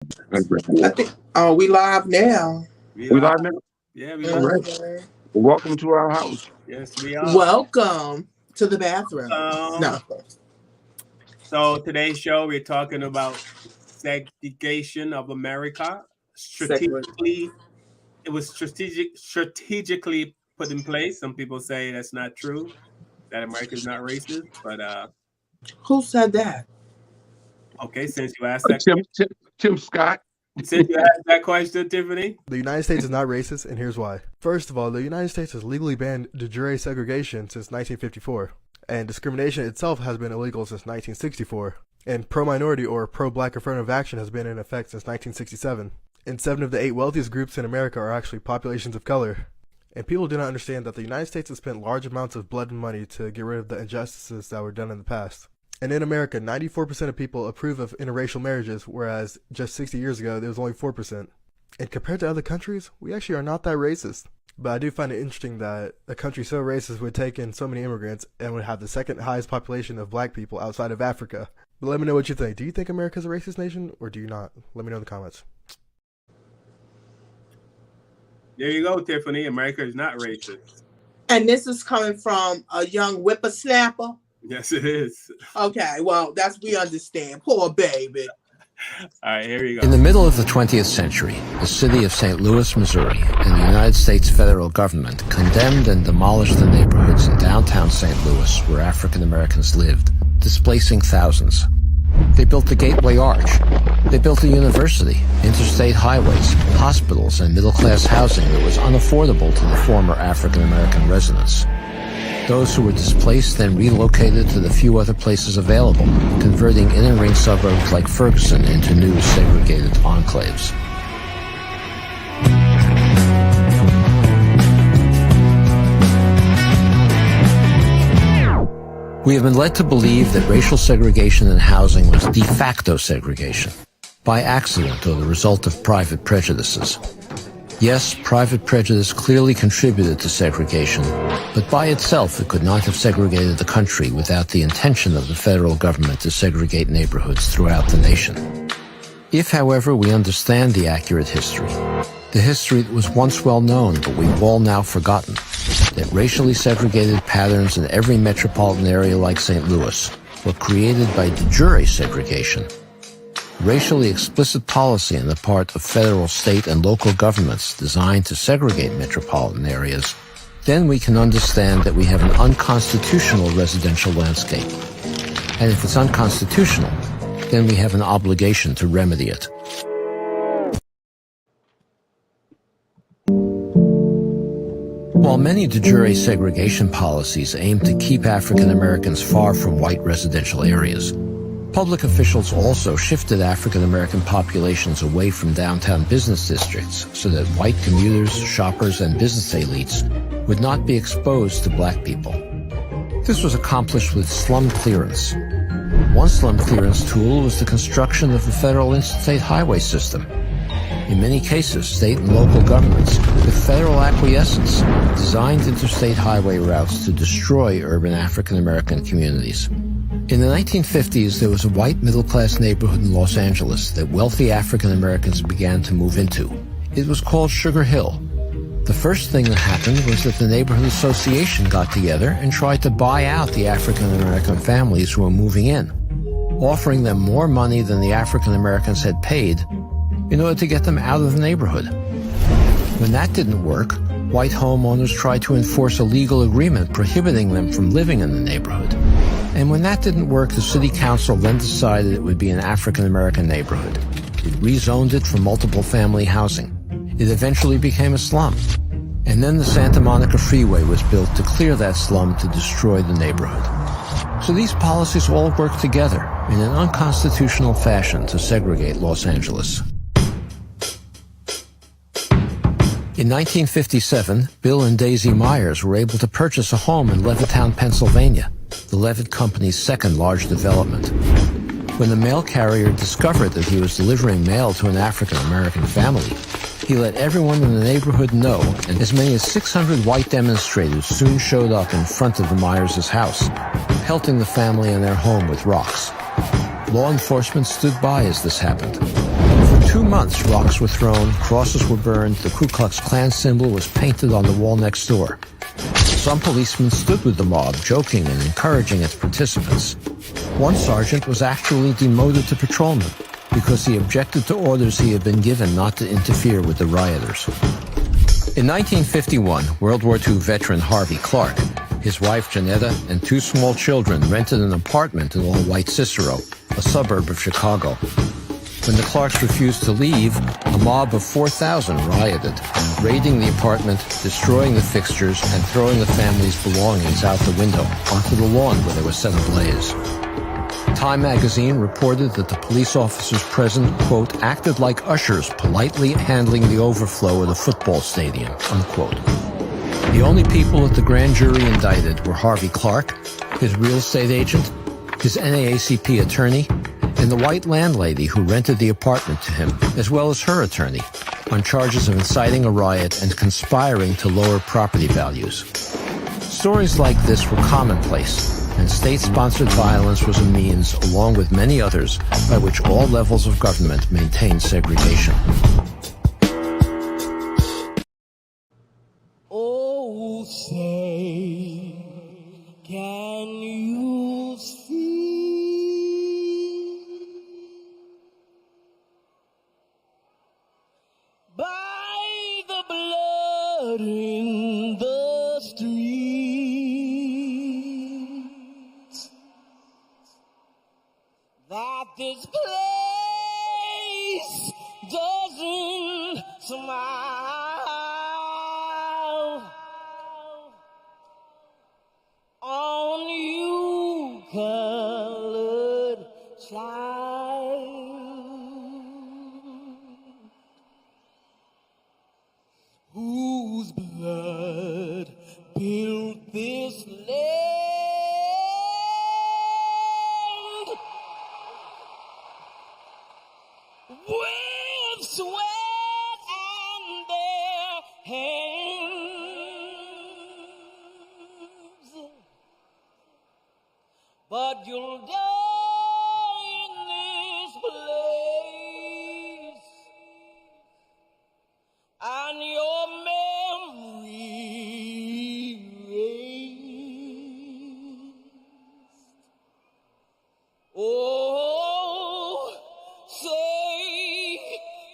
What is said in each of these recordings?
I think. Oh, we live now. We We live. live now? Yeah, we All live. right. Okay. Well, welcome to our house. Yes, we are. Welcome to the bathroom. No. So today's show, we're talking about segregation of America. Strategically, it was strategically put in place. Some people say that's not true, that America is not racist. But Who said that? okay, since you asked that, Tim Scott. since you asked that question, Tiffany. The United States is not racist, and here's why. First of all, the United States has legally banned de jure segregation since 1954, and discrimination itself has been illegal since 1964. And pro-minority or pro-black affirmative action has been in effect since 1967. And 7 of the 8 wealthiest groups in America are actually populations of color. And people do not understand that the United States has spent large amounts of blood and money to get rid of the injustices that were done in the past. And in America, 94% of people approve of interracial marriages, whereas just 60 years ago, there was only 4%. And compared to other countries, we actually are not that racist. But I do find it interesting that a country so racist would take in so many immigrants and would have the second highest population of black people outside of Africa. But let me know what you think. Do you think America's a racist nation, or do you not? Let me know in the comments. There you go, Tiffany. America is not racist. And this is coming from a young whippersnapper. Yes, it is. Okay, well, we understand. Poor baby. All right, here you go. In the middle of the 20th century, the city of St. Louis, Missouri, and the United States federal government condemned and demolished the neighborhoods in downtown St. Louis where African Americans lived, displacing thousands. They built the Gateway Arch. They built a university, interstate highways, hospitals, and middle-class housing that was unaffordable to the former African American residents. Those who were displaced then relocated to the few other places available, converting inner-ring suburbs like Ferguson into new segregated enclaves. We have been led to believe that racial segregation in housing was de facto segregation, by accident or the result of private prejudices. Yes, private prejudice clearly contributed to segregation, but by itself it could not have segregated the country without the intention of the federal government to segregate neighborhoods throughout the nation. If, however, we understand the accurate history, the history that was once well known but we've all now forgotten, that racially segregated patterns in every metropolitan area like St. Louis were created by de jure segregation, racially explicit policy on the part of federal, state, and local governments designed to segregate metropolitan areas, then we can understand that we have an unconstitutional residential landscape. And if it's unconstitutional, then we have an obligation to remedy it. While many de jure segregation policies aim to keep African Americans far from white residential areas, public officials also shifted African American populations away from downtown business districts so that white commuters, shoppers, and business elites would not be exposed to black people. This was accomplished with slum clearance. One slum clearance tool was the construction of the federal interstate highway system. In many cases, state and local governments, with federal acquiescence, designed interstate highway routes to destroy urban African American communities. In the 1950s, there was a white middle-class neighborhood in Los Angeles that wealthy African Americans began to move into. It was called Sugar Hill. The first thing that happened was that the neighborhood association got together and tried to buy out the African American families who were moving in, offering them more money than the African Americans had paid in order to get them out of the neighborhood. When that didn't work, white homeowners tried to enforce a legal agreement prohibiting them from living in the neighborhood. And when that didn't work, the city council then decided it would be an African American neighborhood. It rezoned it for multiple family housing. It eventually became a slum. And then the Santa Monica Freeway was built to clear that slum to destroy the neighborhood. So these policies all worked together in an unconstitutional fashion to segregate Los Angeles. In 1957, Bill and Daisy Myers were able to purchase a home in Levittown, Pennsylvania, the Levitt Company's second large development. When the mail carrier discovered that he was delivering mail to an African-American family, he let everyone in the neighborhood know, and as many as 600 white demonstrators soon showed up in front of the Myers' house, pelting the family and their home with rocks. Law enforcement stood by as this happened. For 2 months, rocks were thrown, crosses were burned, the Ku Klux Klan symbol was painted on the wall next door. Some policemen stood with the mob, joking and encouraging its participants. One sergeant was actually demoted to patrolman because he objected to orders he had been given not to interfere with the rioters. In 1951, World War II veteran Harvey Clark, his wife Janetta, and 2 small children rented an apartment in all-white Cicero, a suburb of Chicago. When the Clarks refused to leave, a mob of 4,000 rioted, raiding the apartment, destroying the fixtures, and throwing the family's belongings out the window onto the lawn where they were set ablaze. Time magazine reported that the police officers present, quote, acted like ushers politely handling the overflow of the football stadium, unquote. The only people that the grand jury indicted were Harvey Clark, his real estate agent, his NAACP attorney, and the white landlady who rented the apartment to him, as well as her attorney, on charges of inciting a riot and conspiring to lower property values. Stories like this were commonplace, and state-sponsored violence was a means, along with many others, by which all levels of government maintained segregation. Oh, say, can you see by the blood in the streets that this place doesn't smile on you, colored child, whose blood built this land with sweat and their hands. But you'll die in this place, and your memory erased. Oh, say,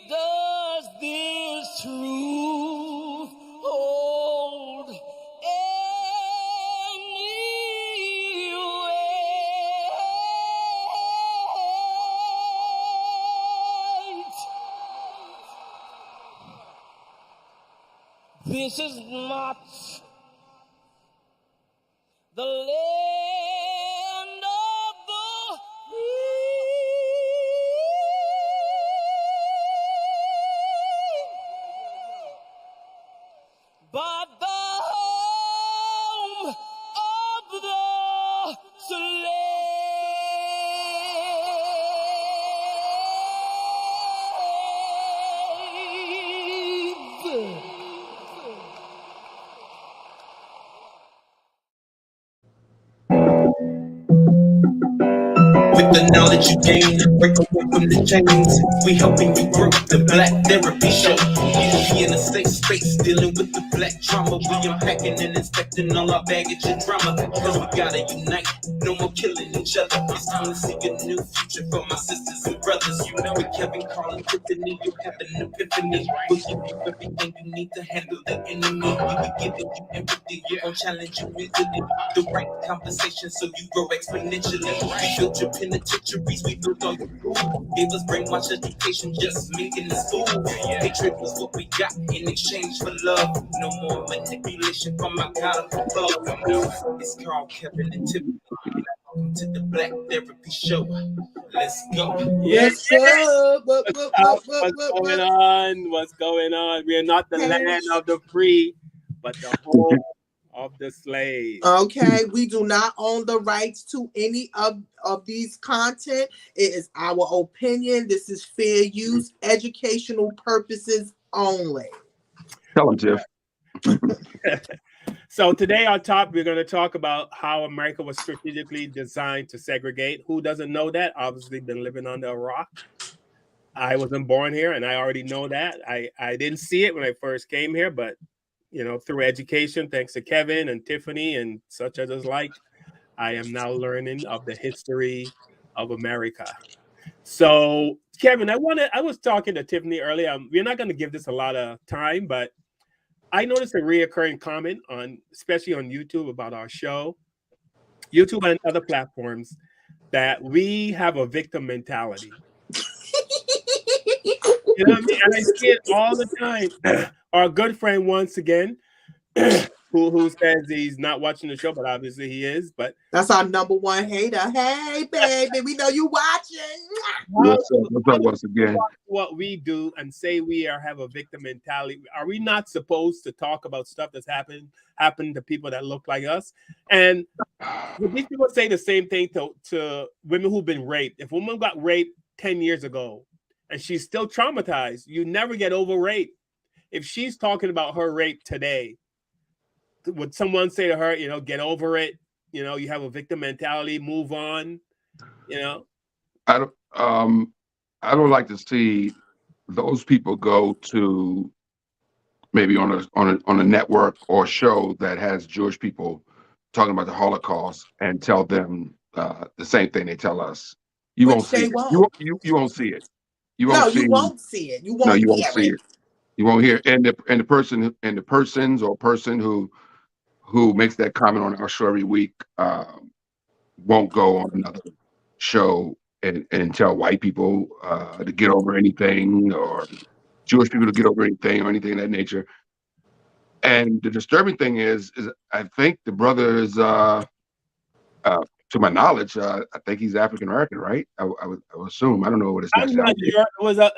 does this truth hold any weight? This is not the land of the free, but the home of the slave. With the knowledge you gain, break away from the chains. We helping you grow the Black Therapy Show. You be in a safe space, dealing with the black trauma. We unpacking and inspecting all our baggage and drama. Cause we gotta unite, no more killing each other. It's time to see a new future for my sisters and brothers. You know it, Kevin, Carl, and Tiffany. You have an epiphany. We'll give you everything you need to handle the enemy. We be giving you empathy, we gon' challenge you mentally. The right conversation so you grow exponentially. We built your penitentiaries, we built all your food. Gave us brainwash education, just making us fool. Hatred was what we got in exchange for love. No more manipulation from my God above. It's Carl, Kevin, and Tiffany. Welcome to the Black Therapy Show. Let's go. Yes, sir. What's going on? What's going on? We are not the land of the free, but the home of the slave. Okay, we do not own the rights to any of these content. It is our opinion. This is fair use, educational purposes only. Tell him, Tiff. So today on top, we're going to talk about how America was strategically designed to segregate. Who doesn't know that? Obviously been living under a rock. I wasn't born here, and I already know that. I didn't see it when I first came here, but through education, thanks to Kevin and Tiffany and such others like, I am now learning of the history of America. So, Kevin, I was talking to Tiffany earlier. We're not going to give this a lot of time, but I noticed a reoccurring comment especially on YouTube about our show, YouTube and other platforms, that we have a victim mentality. You know what I mean? And I see it all the time. Our good friend, once again, who says he's not watching the show, but obviously he is. But that's our number one hater. Hey, baby, we know you watching. What's up? What's up once again? What we do and say have a victim mentality. Are we not supposed to talk about stuff that's happened to people that look like us? And these people say the same thing to women who've been raped. If a woman got raped 10 years ago and she's still traumatized, you never get over rape. If she's talking about her rape today, would someone say to her, get over it? You have a victim mentality, move on. I don't like to see those people go to maybe on a network or show that has Jewish people talking about the Holocaust and tell them the same thing they tell us. You Which won't see they it. won't. You won't see it. You No, won't see. you won't see it. You No, won't you won't hear see it. it. You won't hear. And the persons or person who makes that comment on our show every week won't go on another show and tell white people to get over anything, or Jewish people to get over anything, or anything of that nature. And the disturbing thing is I think the brother is, to my knowledge, I think he's African American, right? I would assume. I don't know what his I'm not nationality is. sure.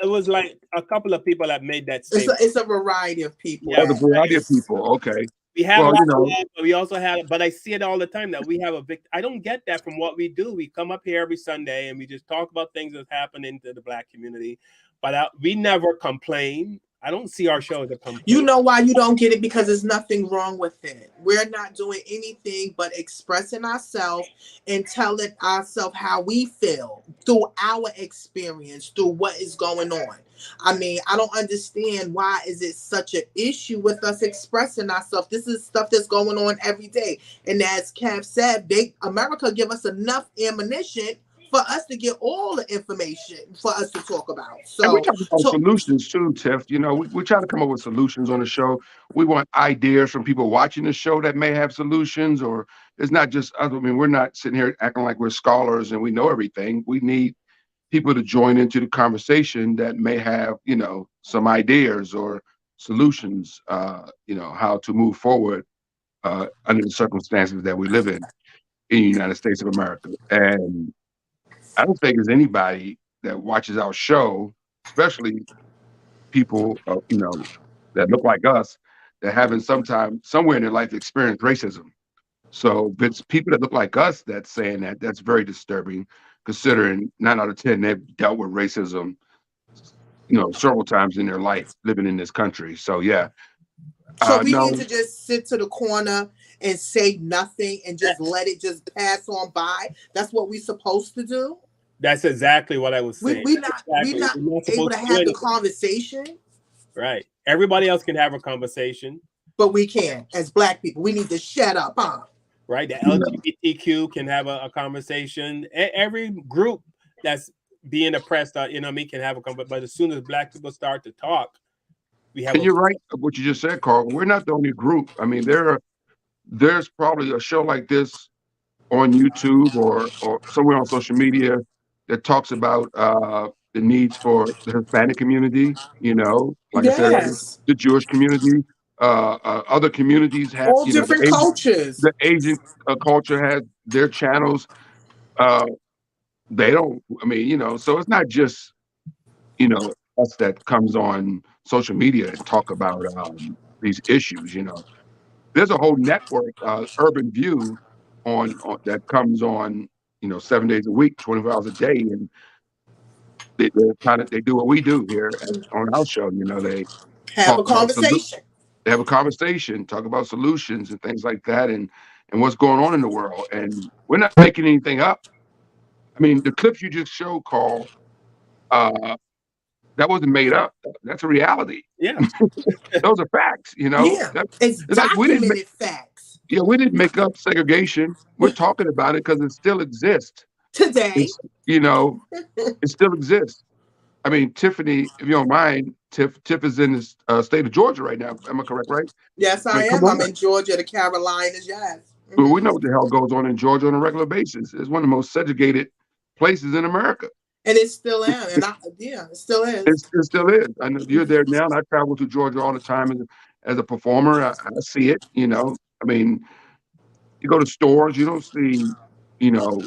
It was like a couple of people that made that statement. It's a variety of people. Yeah. Oh, the variety of people. Okay. We have Well, a lot, but we also have. But I see it all the time that we have a victim. I don't get that from what we do. We come up here every Sunday and we just talk about things that happen into the Black community, but we never complain. I don't see our show as a complaint. You know why you don't get it? Because there's nothing wrong with it. We're not doing anything but expressing ourselves and telling ourselves how we feel through our experience, through what is going on. I mean, I don't understand why is it such an issue with us expressing ourselves. This is stuff that's going on every day. And as Kev said, America give us enough ammunition for us to get all the information for us to talk about. And we So, talk about solutions too, Tiff. We try to come up with solutions on the show. We want ideas from people watching the show that may have solutions, or it's not just us. I mean, we're not sitting here acting like we're scholars and we know everything. We need people to join into the conversation that may have, some ideas or solutions, how to move forward under the circumstances that we live in the United States of America. And I don't think there's anybody that watches our show, especially people, that look like us, that haven't sometime somewhere in their life experienced racism. So if it's people that look like us that's saying that, that's very disturbing, considering 9 out of 10 they've dealt with racism, several times in their life living in this country. So yeah. So we No, need to just sit to the corner and say nothing and just let it just pass on by. That's what we're supposed to do. That's exactly what I was saying. We're not able to have the conversation. Right. Everybody else can have a conversation. But we can. As Black people, we need to shut up, huh? Right. The LGBTQ can have a conversation. Every group that's being oppressed, can have a conversation. But as soon as Black people start to talk, we have. And you're right, what you just said, Carl. We're not the only group. I mean, there's probably a show like this on YouTube or somewhere on social media that talks about the needs for the Hispanic community, like I said, the Jewish community, other communities have, all different cultures. The Asian culture has their channels. They don't, I mean, so it's not just, us that comes on social media and talk about these issues, There's a whole network, Urban View, on that comes on, 7 days a week, 24 hours a day, and they do what we do here on our show. They have a conversation. They have a conversation, talk about solutions and things like that, and what's going on in the world. And we're not making anything up. I mean, the clips you just showed, Carl, That wasn't made up. That's a reality. Yeah. Those are facts, you know. Yeah, it's It's like documented facts we didn't make up segregation. We're talking about it because it still exists. today. It's, you know, it still exists. I mean, Tiffany, if you don't mind, Tiff is in the state of Georgia right now. Am I correct, right? Yes, I I mean, come am. I'm on. in Georgia, the Carolinas. Yes. Well, we know what the hell goes on in Georgia on a regular basis. It's one of the most segregated places in America. And it still is, and it still is. It still is. I know you're there now, and I travel to Georgia all the time as a performer. I see it. You know, I mean, you go to stores, you don't see, you know,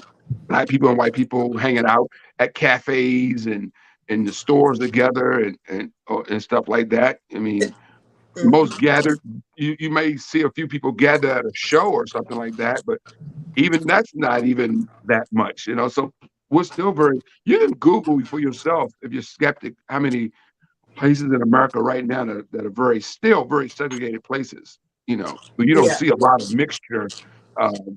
black people and white people hanging out at cafes and in the stores together and stuff like that. I mean, most gathered, you may see a few people gather at a show or something like that, but even that's not even that much, you know. So we're still you can Google for yourself if you're skeptic how many places in America right now that are still very segregated places, you know. But you don't Yeah. see a lot of mixture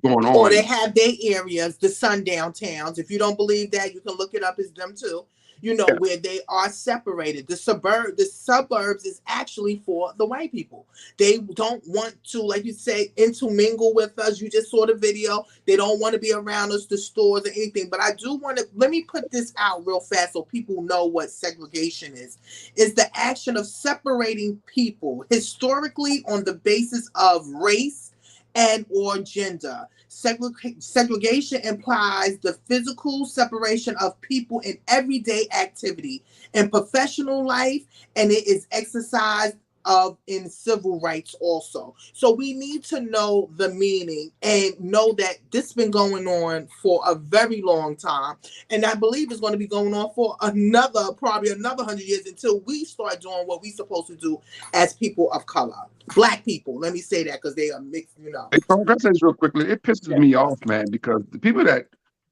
going Or they on. have their areas, the sundown towns. If you don't believe that, you can look it up as them too. You know, Yeah. where they are separated. The suburbs is actually for the white people. They don't want to, like you say, intermingle with us. You just saw the video. They don't want to be around us, the stores or anything. But I do want to, let me put this out real fast so people know what segregation is. It's the action of separating people historically on the basis of race and or gender. Segregation implies the physical separation of people in everyday activity in professional life, and it is exercised in civil rights also. So we need to know the meaning and know that this has been going on for a very long time, and I believe it's going to be going on for probably another 100 years until we start doing what we're supposed to do as people of color. Black people, let me say that because they are mixed, you know. Hey, Carl, can I say this real quickly? It pisses me off, man, because the people that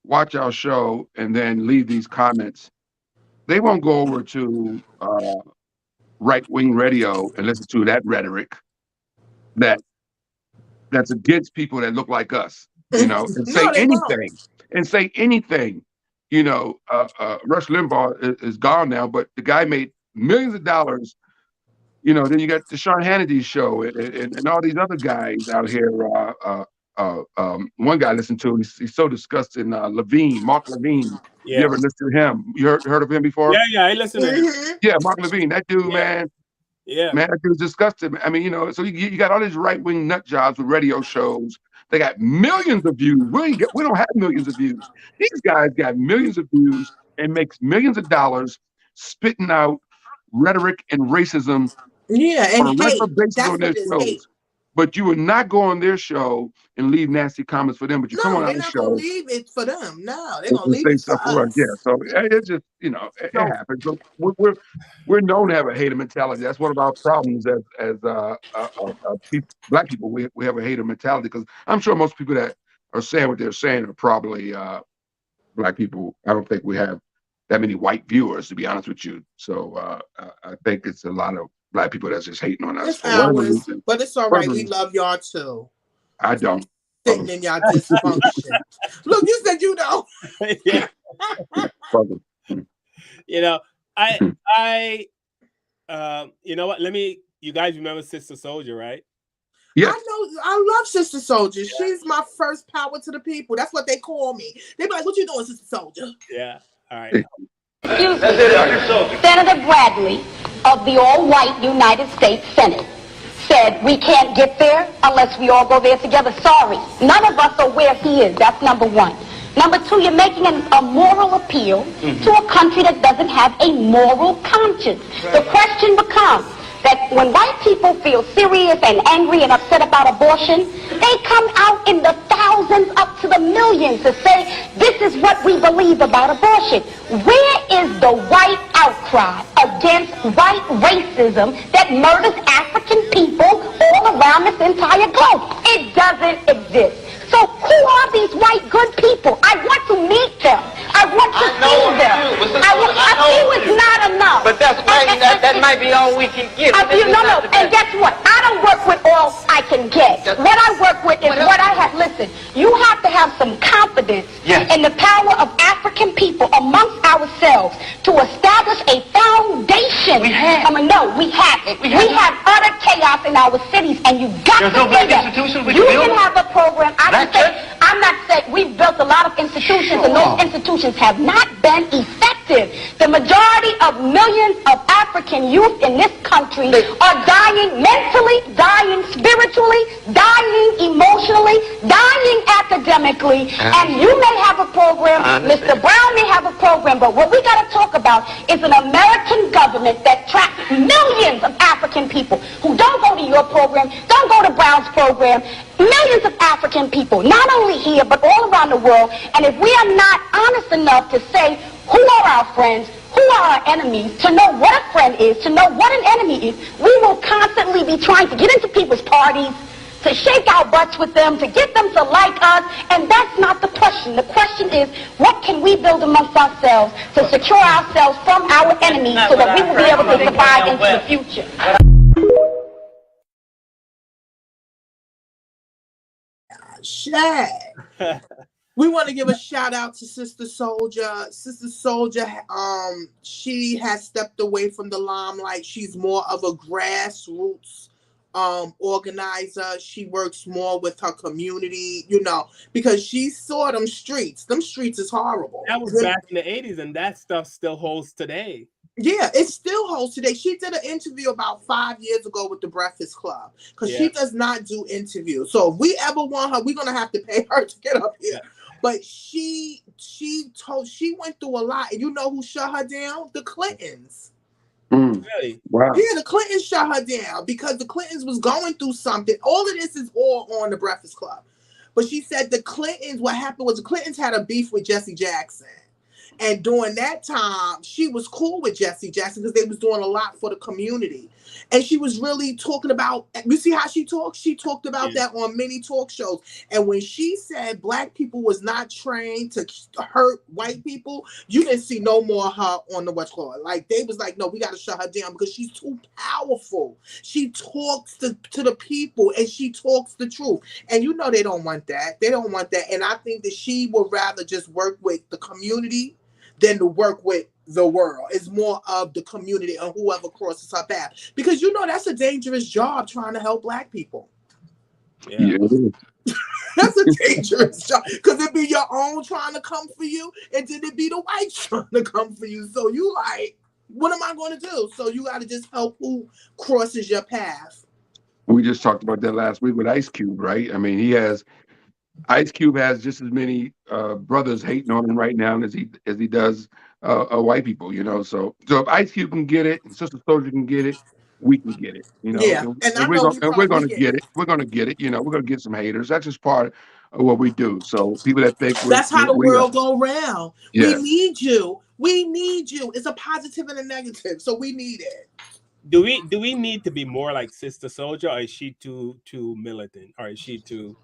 watch our show and then leave these comments, they won't go over to right-wing radio and listen to that rhetoric that's against people that look like us, you know, and say No, they won't. anything. You know, Rush Limbaugh is gone now, but the guy made millions of dollars. You know, then you got the Sean Hannity show and all these other guys out here. One guy I listened to, he's so disgusting. Mark Levine. Yeah. You ever listen to him? You heard of him before? Yeah, I listen to him. Yeah, Mark Levine. That dude, man. Yeah. Man, that dude's disgusting. I mean, you know, so you got all these right-wing nut jobs with radio shows. They got millions of views. We don't have millions of views. These guys got millions of views and makes millions of dollars spitting out rhetoric and racism and on a regular hate. basis That's on their what it is, shows. hate. But you would not go on their show and leave nasty comments for them. But you come on they're our not show gonna leave it for them. No, they're gonna and leave say it for stuff for us. us. Yeah, so it's just, you know, it happens. So we're known to have a hater mentality. That's one of our problems as Black people. We have a hater mentality because I'm sure most people that are saying what they're saying are probably Black people. I don't think we have that many white viewers, to be honest with you. So I think it's a lot of Black people that's just hating on us. It's ours, but it's all right. We love y'all too. I don't. Sitting in y'all dysfunction. Look, you said you know. Yeah. You know, you know what? You guys remember Sister Soldier, right? Yeah. I know. I love Sister Soldier. She's my first power to the people. That's what they call me. They be like, "What you doing, Sister Soldier?" Yeah. All right. Excuse me. Senator Bradley of the all-white United States Senate said we can't get there unless we all go there together. Sorry. None of us are where he is. That's number one. Number two, you're making a moral appeal to a country that doesn't have a moral conscience. The question becomes that when white people feel serious and angry and upset about abortion, they come out in the thousands up to the millions to say, this is what we believe about abortion. Where is the white outcry against white racism that murders African people all around this entire globe? It doesn't exist. So who are these white good people? I want to meet them. I want to see them. I feel it's not enough. But that might be all we can get. No. And guess what? I don't work with all I can get. What I work with is what I have. Listen, you have to have some confidence in the power of African people amongst ourselves to establish a foundation. We have. We haven't. We have utter chaos in our cities, and you got to say that. You can have a program. I'm not saying we've built a lot of institutions, and those institutions have not been effective. The majority of millions of African youth in this country are dying mentally, dying spiritually, dying emotionally, dying academically, and you may have a program, Mr. Brown may have a program, but what we got to talk about is an American government that tracks millions of African people who don't go to your program, don't go to Brown's program, millions of African people, not only here, but all around the world. And if we are not honest enough to say who are our friends, who are our enemies, to know what a friend is, to know what an enemy is, we will constantly be trying to get into people's parties, to shake our butts with them, to get them to like us, and that's not the question. The question is, what can we build amongst ourselves to secure ourselves from our enemies so that we will be able to survive into the future? Shag. We want to give a shout out to Sister Soldier. Sister Soldier, she has stepped away from the limelight. She's more of a grassroots organizer. She works more with her community, because she saw them streets. Them streets is horrible. That was back in the 80s, and that stuff still holds today. Yeah, it still holds today. She did an interview about 5 years ago with the Breakfast Club, because she does not do interviews. So if we ever want her, we're gonna have to pay her to get up here. But she went through a lot, and you know who shut her down? The Clintons. Really? Wow. Yeah, the Clintons shut her down because the Clintons was going through something. All of this is all on the Breakfast Club. But she said the Clintons, what happened was the Clintons had a beef with Jesse Jackson. And during that time, she was cool with Jesse Jackson because they was doing a lot for the community. And she was really talking about, you see how she talks? She talked about that on many talk shows. And when she said black people was not trained to hurt white people, you didn't see no more of her on the West Coast. Like, they was like, no, we got to shut her down because she's too powerful. She talks to the people, and she talks the truth. And they don't want that. They don't want that. And I think that she would rather just work with the community than to work with the world. It's more of the community and whoever crosses her path. Because that's a dangerous job trying to help black people. Yeah. That's a dangerous job. Because it be your own trying to come for you, and then it be the whites trying to come for you. So you like, what am I going to do? So you got to just help who crosses your path. We just talked about that last week with Ice Cube, right? I mean, Ice Cube has just as many brothers hating on him right now as he does white people, So if Ice Cube can get it, and Sister Soldier can get it, we can get it, Yeah, and we're gonna get it. We're gonna get it. We're gonna get some haters. That's just part of what we do. So people that think that's how the world go round. Yeah. We need you. We need you. It's a positive and a negative, so we need it. Do we need to be more like Sister Soldier, or is she too militant, or is she too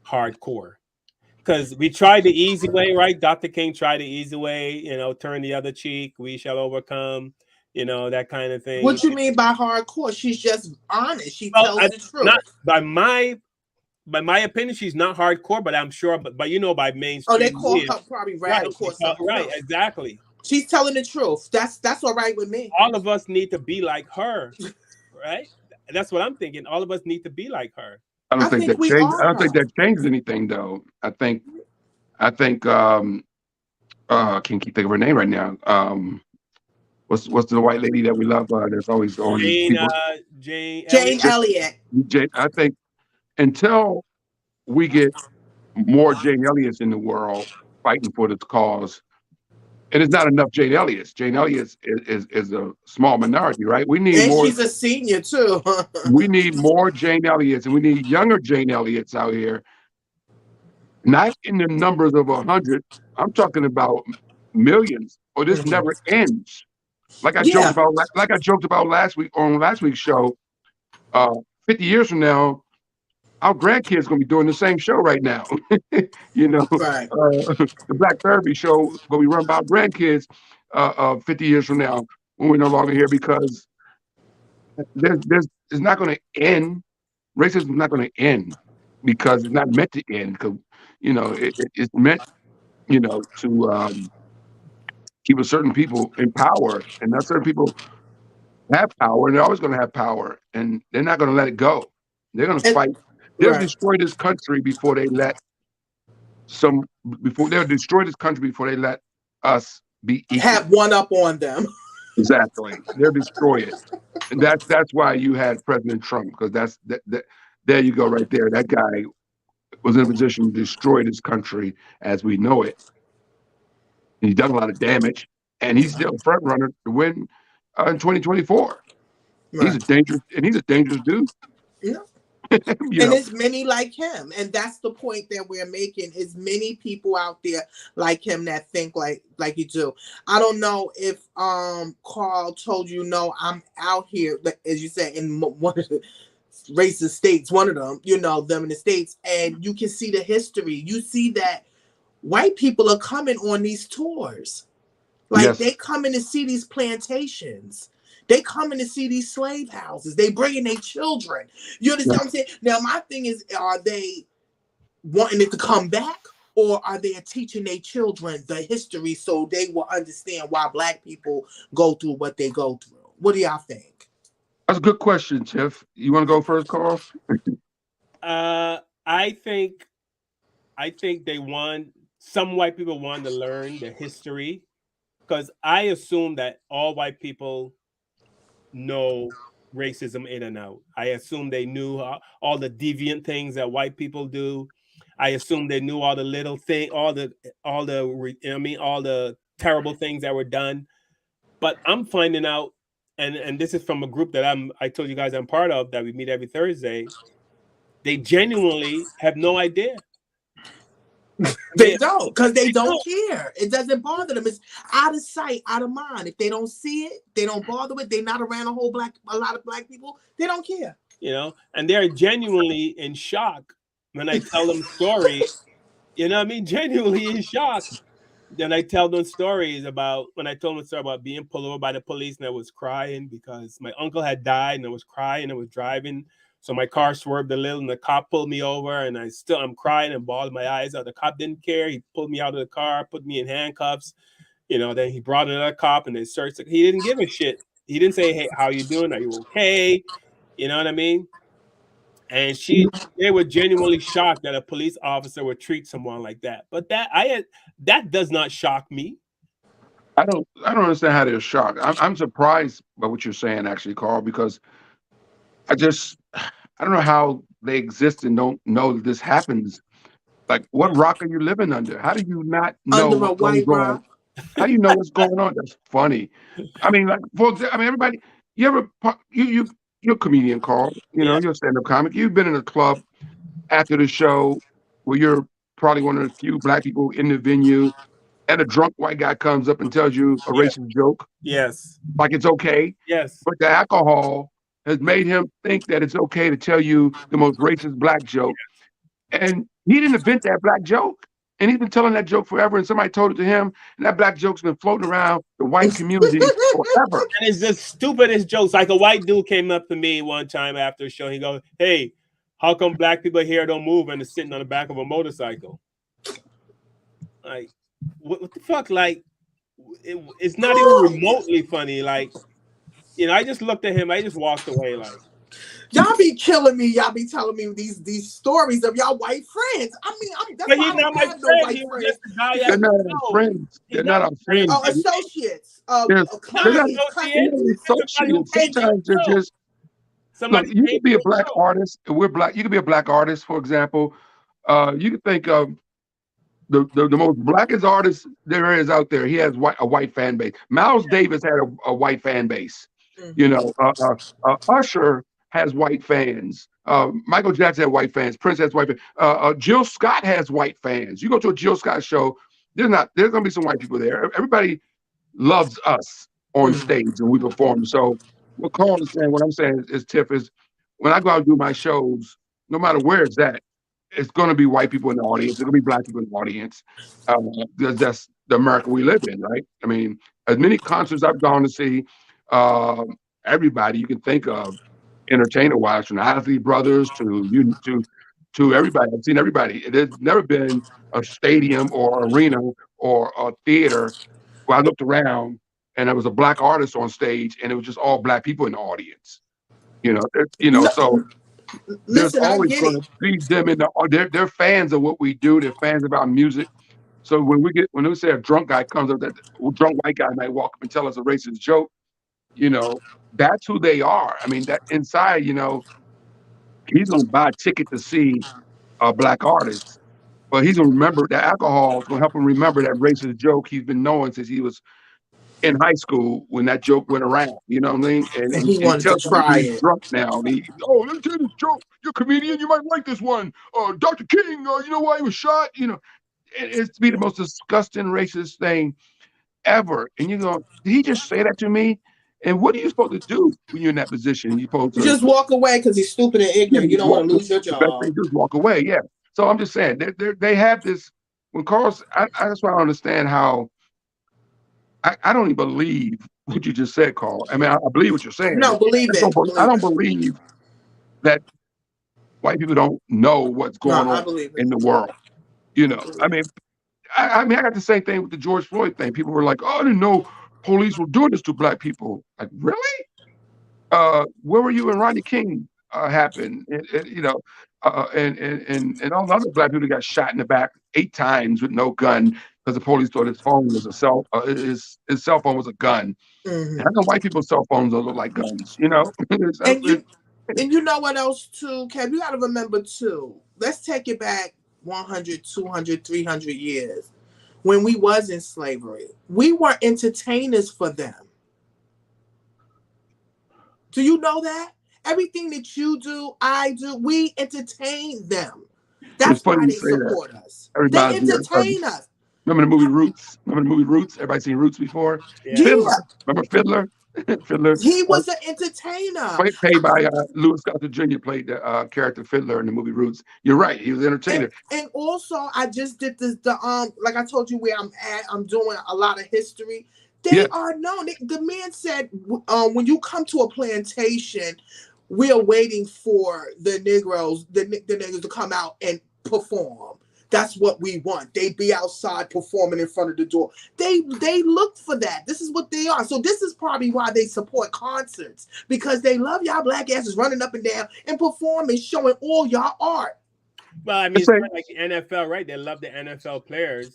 hardcore? Because we tried the easy way, right? Dr. King tried the easy way, turn the other cheek, we shall overcome, that kind of thing. What you mean by hardcore? She's just honest. She tells the truth. Not by my opinion, she's not hardcore, but I'm sure, but by mainstream. Oh, they call her probably radical. Right, exactly. She's telling the truth. That's all right with me. All of us need to be like her, right? That's what I'm thinking. All of us need to be like her. I don't think that changes anything, though. I think I can't keep thinking of her name right now. What's the white lady that we love? That's always on. Jane Elliott. I think until we get more Jane Elliott's in the world fighting for this cause, and it's not enough Jane Elliott's. Jane Elliott is a small minority, right? We need more. And she's a senior too. We need more Jane Elliott's, and we need younger Jane Elliott's out here. Not in the numbers of 100. I'm talking about millions. Or this never ends. Like I joked about last week on last week's show. 50 years from now, our grandkids gonna be doing the same show right now. You know, Right. the Black Therapy show gonna be run by our grandkids 50 years from now when we're no longer here because there's it's not going to end. Racism is not going to end because it's not meant to end. Because it's meant to keep a certain people in power, and not certain people have power, and they're always going to have power, and they're not going to let it go. They're going to And fight. They'll right. destroy this country before they let some. Before they'll destroy this country before they let us be equal. Have one up on them. Exactly, they'll destroy it. And that's why you had President Trump, because there you go right there. That guy was in a position to destroy this country as we know it. And he's done a lot of damage, and he's still a front runner to win in 2024. Right. He's a dangerous dude. Yeah. You And know, there's many like him, and that's the point that we're making. Is many people out there like him that think like you do. I don't know if Carl told you. No, I'm out here, as you said, in one of the racist states, one of them, them in the states, and you can see the history. You see that white people are coming on these tours, like yes, they coming to see these plantations. They coming to see these slave houses. They bringing their children. You understand what I'm saying? Now, my thing is, are they wanting it to come back, or are they teaching their children the history so they will understand why Black people go through what they go through? What do y'all think? that's a good question, Tiff. You want to go first, Carl? I think they want some white people want to learn the history, because I assume that all white people know racism in and out. I assume they knew all the deviant things that white people do. I assume they knew all the little thing, all the all the terrible things that were done. But I'm finding out, and this is from a group that I told you guys I'm part of, that we meet every Thursday. They genuinely have no idea. They don't, because they don't care. It doesn't bother them. It's out of sight, out of mind. If they don't see it, they don't bother with. They're not around a lot of Black people. They don't care. And they're genuinely in shock when I tell them stories. Genuinely in shock. Then I tell them stories about when I told them a story about being pulled over by the police, and I was crying because my uncle had died, and I was crying. I was driving, so my car swerved a little, and the cop pulled me over, and I'm crying and bawling my eyes out. The cop didn't care. He pulled me out of the car, put me in handcuffs. Then he brought another cop, and they searched. He didn't give a shit. He didn't say, "Hey, how you doing? Are you okay?" You know what I mean? And they were genuinely shocked that a police officer would treat someone like that. But that does not shock me. I don't understand how they're shocked. I'm surprised by what you're saying, actually, Carl, because I don't know how they exist and don't know that this happens. Like, what rock are you living under? How do you not know Under a what goes white on? rock. How do you know what's going on? That's funny. I mean, like, everybody. You ever you're a comedian, Carl. Yeah. You're a stand-up comic. You've been in a club after the show where you're probably one of the few Black people in the venue, and a drunk white guy comes up and tells you a Yeah. racist joke, Yes. like it's okay. Yes. But the alcohol has made him think that it's okay to tell you the most racist Black joke. And he didn't invent that Black joke. And he's been telling that joke forever. And somebody told it to him. And that Black joke's been floating around the white community forever. And it's the stupidest jokes. Like a white dude came up to me one time after a show. He goes, "Hey, how come Black people here don't move and are sitting on the back of a motorcycle?" Like, what the fuck? Like, it's not even remotely funny. Like, I just looked at him. I just walked away. Like, Y'all be killing me. Y'all be telling me these stories of y'all white friends. I mean, that's but why he's I not don't my have no friend. white He was friends. just a guy. They're not our friends. They're not our friends. Oh, associates, They're not clients, associates. Sometimes they're just look. Somebody You came could be to a Black the show. artist. We're Black. You could be a Black artist, for example. You could think of the most blackest artist there is out there. He has a white fan base. Miles Davis had a white fan base. Usher has white fans. Michael Jackson had white fans. Prince has white fans. Jill Scott has white fans. You go to a Jill Scott show, there's going to be some white people there. Everybody loves us on stage and we perform. So what Carl is saying, what I'm saying is, Tiff, is when I go out and do my shows, no matter where it's at, it's going to be white people in the audience. It's going to be black people in the audience. That's the America we live in, right? I mean, as many concerts I've gone to see, uh, everybody you can think of, entertainer-wise, from the Isley Brothers to everybody. I've seen everybody. There's never been a stadium or arena or a theater where I looked around and there was a black artist on stage and it was just all black people in the audience. No, So there's listen, I always get going it. to be them they're fans of what we do. They're fans of our music. So when we say a drunk guy comes up, that drunk white guy might walk up and tell us a racist joke, you know, that's who they are. I mean, that inside, he's gonna buy a ticket to see a black artist, but he's gonna remember that alcohol is gonna help him remember that racist joke he's been knowing since he was in high school when that joke went around. You know what I mean? And And and, he and he wanted to tells people try he's it. drunk now. And let me tell you this joke. You're a comedian. You might like this one. Dr. King. You know why he was shot? It's to be the most disgusting racist thing ever. And you go, did he just say that to me? And what are you supposed to do when you're in that position? You're supposed You to just walk away because he's stupid and yeah, ignorant. You just don't want walk. to lose your The best thing job. to do is walk away. Yeah. So I'm just saying they have this. When Carl's, that's why I don't understand how. I don't even believe what you just said, Carl. I mean, I believe what you're saying, No, but believe it. I Believe don't it. believe that white people don't know what's No, going I on believe it. in the world. I mean, I got the same thing with the George Floyd thing. People were like, "Oh, I didn't know police were doing this to black people." Like, really? Where were you when Rodney King happened? And all the other black people got shot in the back 8 times with no gun because the police thought his phone was his cell phone was a gun. And I Hmm. know white people's cell phones don't look like guns. And you know what else too, Kev? You got to remember too. Let's take it back 100, 200, 300 years when we was in slavery. We were entertainers for them. Do you know that? Everything that you do, I do, we entertain them. It's That's funny why you they say that. support us. That They reminds me of entertain us. remember the movie Roots? Remember the movie Roots? Everybody seen Roots before? Yeah. Fiddler. Yeah, Remember Fiddler? Fiddler. he was an entertainer. Paid by Louis Gossett Jr. played the character Fiddler in the movie Roots. You're right. He was an And, entertainer. and also, I just did this. The like I told you where I'm at. I'm doing a lot of history. They Yeah. are known. The man said, when you come to a plantation, we are waiting for the Negroes, the niggas to come out and perform. That's what we want. They be outside performing in front of the door. They look for that. This is what they are. So this is probably why they support concerts, because they love y'all black asses running up and down and performing, showing all y'all art. Well, I mean, it's kind of like the NFL, right? They love the NFL players,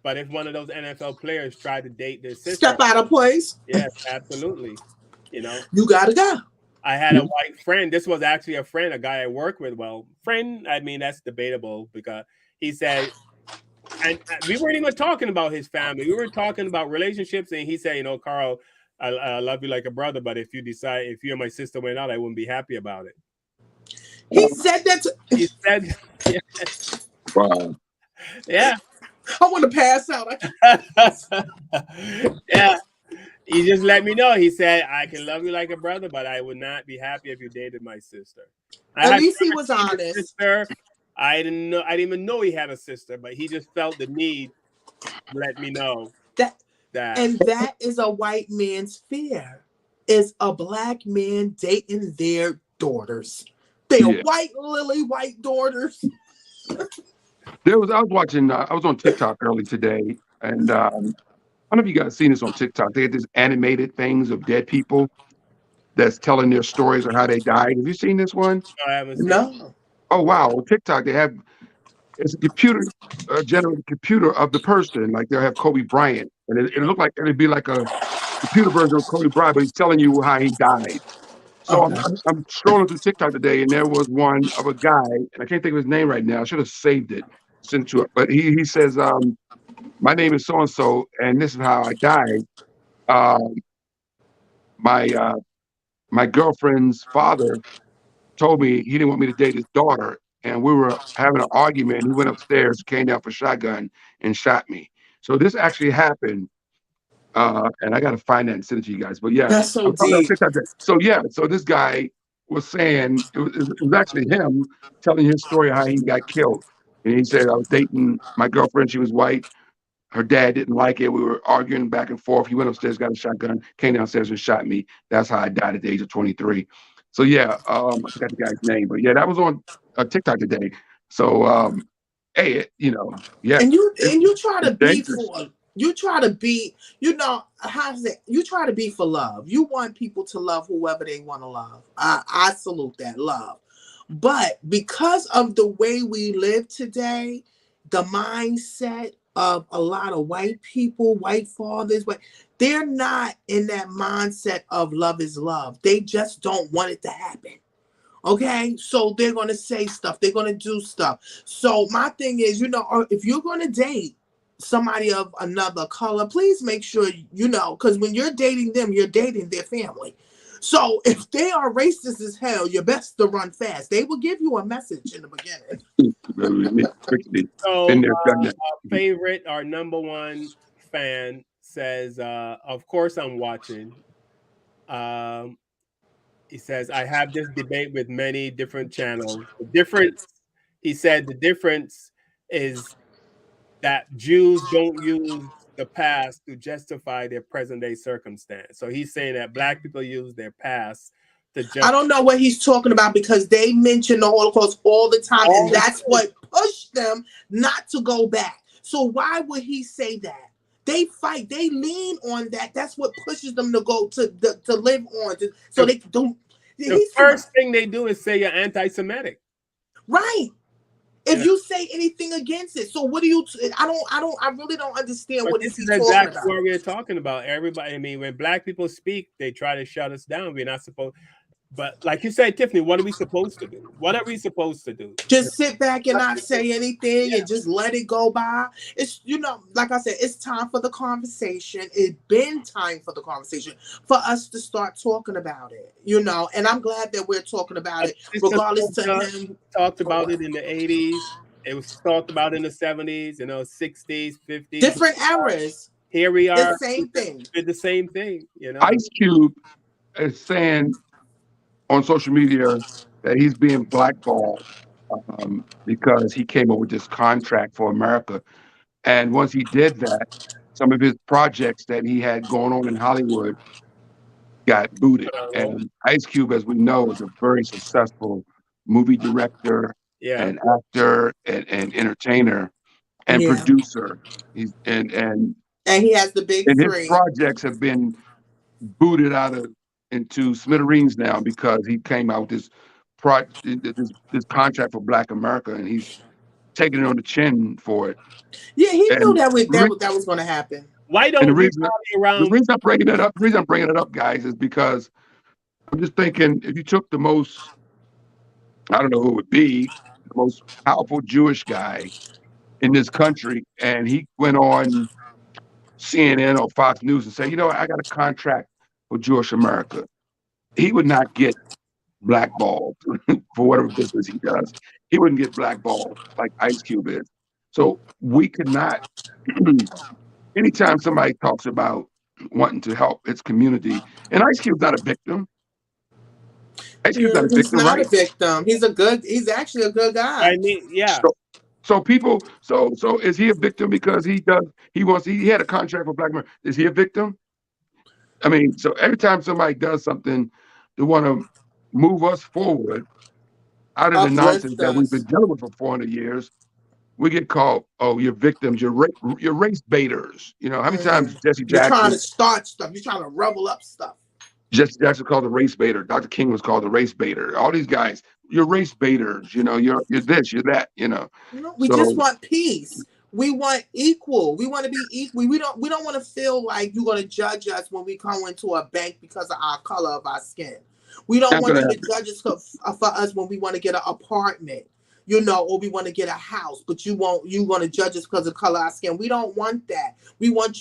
but if one of those NFL players tried to date their sister, Step out of place. yes, absolutely. You gotta go. I had a white friend. This was actually a friend, a guy I work with. Well, friend, I mean, that's debatable because he said, and we weren't even talking about his family. We were talking about relationships, and he said, Carl, I love you like a brother, but if you and my sister went out, I wouldn't be happy about it. He said that. He said, yeah. Wow. Yeah. I want to pass out. Yeah. He just let me know. He said, I can love you like a brother, but I would not be happy if you dated my sister. At least he was honest. Sister. I didn't even know he had a sister, but he just felt the need to let me know that. And that is a white man's fear. Is a black man dating their daughters. They are white lily white daughters. I was watching, I was on TikTok early today, and I don't know if you guys seen this on TikTok. They had these animated things of dead people that's telling their stories or how they died. Have you seen this one? I haven't seen No. Oh, wow. On TikTok, it's a computer, generated computer of the person. Like they'll have Kobe Bryant, and it looked like it'd be like a computer version of Kobe Bryant, but he's telling you how he died. So I'm scrolling through TikTok today, and there was one of a guy, and I can't think of his name right now. I should have saved it, sent it to it. But he says, my name is so and so, and this is how I died. Um, my my girlfriend's father told me he didn't want me to date his daughter, and we were having an argument. He went upstairs, came down for shotgun, and shot me. So this actually happened, and I got to find that and send it to you guys. But yeah, That's so I'm talking about deep. TikTok. So yeah, so this guy was saying it was actually him telling his story how he got killed. And he said, I was dating my girlfriend. She was white. Her dad didn't like it. We were arguing back and forth. He went upstairs, got a shotgun, came downstairs and shot me. That's how I died at the age of 23. So yeah, I forgot the guy's name, but yeah, that was on TikTok today. So hey, yeah, And you try to it's be dangerous. for you try to be, how's it? You try to be for love. You want people to love whoever they want to love. I salute that love. But because of the way we live today, the mindset of a lot of white people, white fathers, but they're not in that mindset of love is love. They just don't want it to happen. Okay, so they're going to say stuff, they're going to do stuff. So my thing is, if you're going to date somebody of another color, please make sure, because when you're dating them, you're dating their family. So if they are racist as hell, you're best to run fast. They will give you a message in the beginning. So our number one fan says, of course I'm watching. He says, I have this debate with many different channels. He said the difference is that Jews don't use the past to justify their present day circumstance. So he's saying that Black people use their past to justify. I don't know what he's talking about, because they mention the Holocaust all the time, and that's what pushed them not to go back. So why would he say that? They fight, they lean on that. That's what pushes them to go to live on. So they don't. The first thing they do is say you're anti-Semitic. Right. If you say anything against it, so what do you? I really don't understand what this he's is talking exactly about. what we're talking about. Everybody, I mean, when Black people speak, they try to shut us down. We're not supposed. But like you said, Tiffany, what are we supposed to do? What are we supposed to do? Just sit back and not say anything and just let it go by. It's, like I said, it's time for the conversation. It's been time for the conversation for us to start talking about it, and I'm glad that we're talking about it, regardless to him. Talked about it in the 80s. It was talked about in the 70s, 60s, 50s. Different eras. Here we are. The same thing. The same thing, Ice Cube is saying on social media that he's being blackballed because he came up with this contract for America. And once he did that, some of his projects that he had going on in Hollywood got booted. And Ice Cube, as we know, is a very successful movie director and actor and entertainer and producer. And he has the big three. His projects have been booted into smithereens now because he came out with this contract for Black America, and he's taking it on the chin for it. Yeah, he knew that was going to happen. Why don't the reason I'm bringing it up, guys, is because I'm just thinking, if you took the most, I don't know who it would be, the most powerful Jewish guy in this country, and he went on CNN or Fox News and say, I got a contract for Jewish America, he would not get blackballed for whatever business he does. He wouldn't get blackballed like Ice Cube is. So we could not, anytime somebody talks about wanting to help its community, and Ice Cube's not a victim. Ice Cube's not a victim, he's not a victim. He's actually a good guy. I mean, yeah. So people, so is he a victim because he had a contract for Black America? Is he a victim? I mean, so every time somebody does something to want to move us forward out of the nonsense that we've been dealing with for 400 years, we get called, oh, you're victims, you're race baiters. How many times Jesse Jackson... You're trying to start stuff. You're trying to revel up stuff. Jesse Jackson called a race baiter. Dr. King was called a race baiter. All these guys, you're race baiters. You're this, you're that. We just want peace. We want equal. We want to be equal. We don't want to feel like you're going to judge us when we come into a bank because of our color of our skin. We don't want you to judge us for us when we want to get an apartment, or we want to get a house, but you want to judge us because of color of our skin. We don't want that. We want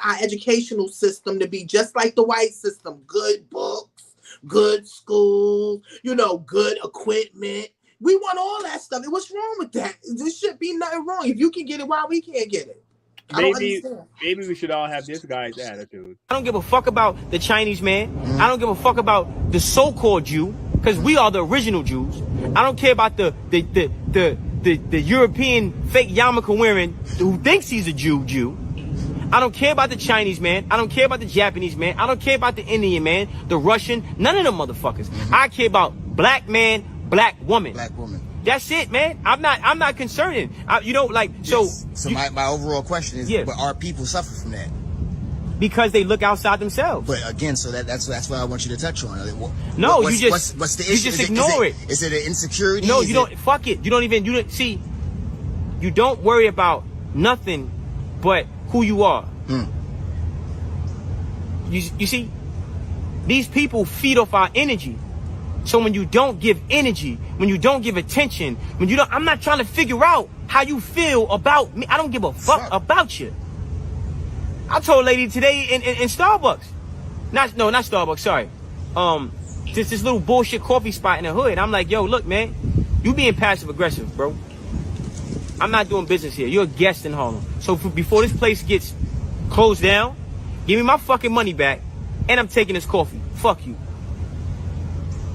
our educational system to be just like the white system. Good books, good schools, good equipment. We want all that stuff. And what's wrong with that? There should be nothing wrong. If you can get it, why we can't get it? Maybe we should all have this guy's attitude. I don't give a fuck about the Chinese man. I don't give a fuck about the so-called Jew. because we are the original Jews. I don't care about the European fake yarmulke wearing who thinks he's a Jew. I don't care about the Chinese man. I don't care about the Japanese man. I don't care about the Indian man, the Russian, none of them motherfuckers. I care about black man, black woman. Black woman. That's it, man. I'm not concerned. So my overall question is, but our people suffer from that? Because they look outside themselves. But again, so that's what I want you to touch on. What's the issue? You just ignore it. Is it an insecurity? No, you don't. Fuck it. You don't see. You don't worry about nothing but who you are. You see, these people feed off our energy. So when you don't give energy, when you don't give attention, I'm not trying to figure out how you feel about me. I don't give a fuck about you. I told a lady today in Starbucks. Not Starbucks, sorry. This little bullshit coffee spot in the hood. I'm like, yo, look, man, you being passive aggressive, bro. I'm not doing business here. You're a guest in Harlem. So before this place gets closed down, give me my fucking money back, and I'm taking this coffee. Fuck you.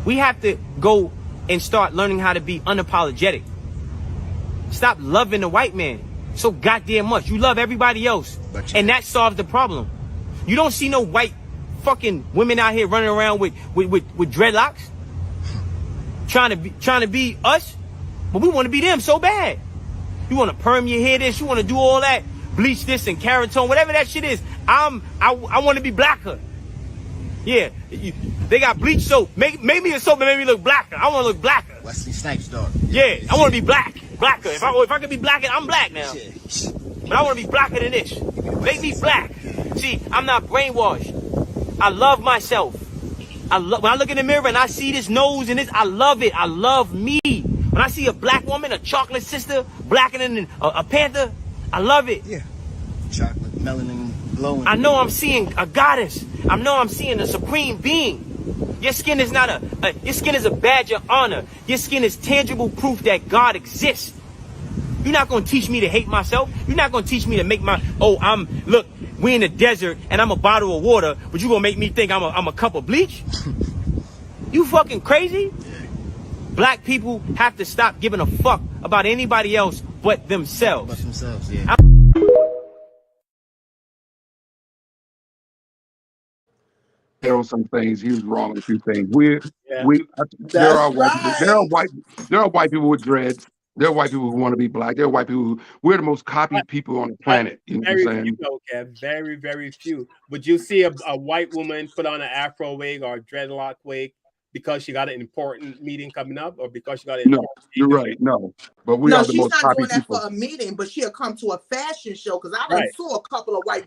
We have to go and start learning how to be unapologetic. Stop loving the white man so goddamn much. You love everybody else, and that solves the problem. You don't see no white fucking women out here running around with dreadlocks, trying to be us, but we want to be them so bad. You want to perm your hair this, you want to do all that, bleach this and keratin, whatever that shit is. I want to be blacker. Yeah, they got bleach soap. Make me a soap that made me look blacker. I want to look blacker. Wesley Snipes, dog. Yeah, I want to be blacker. If I could be blacker, I'm black now. But I want to be blacker than this. Make me black. See, I'm not brainwashed. I love myself. When I look in the mirror and I see this nose and this, I love it. I love me. When I see a black woman, a chocolate sister, blacker than a panther, I love it. Yeah. Chocolate, melanin, glowing. I know I'm seeing a goddess. I know I'm seeing a supreme being. Your skin is not your skin is a badge of honor. Your skin is tangible proof that God exists. You're not going to teach me to hate myself. You're not going to teach me to make look, we in the desert and I'm a bottle of water, but you going to make me think I'm a cup of bleach? You fucking crazy? Black people have to stop giving a fuck about anybody else but themselves. Yeah. On some things, he was wrong on a few things. There are white people with dreads. There are white people who want to be black. There are white people we're the most copied people on the planet. You know what I'm saying? Very, very few. Would you see a white woman put on an afro wig or a dreadlock wig because she got an important meeting coming up, or because she got an you're right. No, but we are the most she's not doing that people. for a meeting, but she'll come to a fashion show, because I saw a couple of white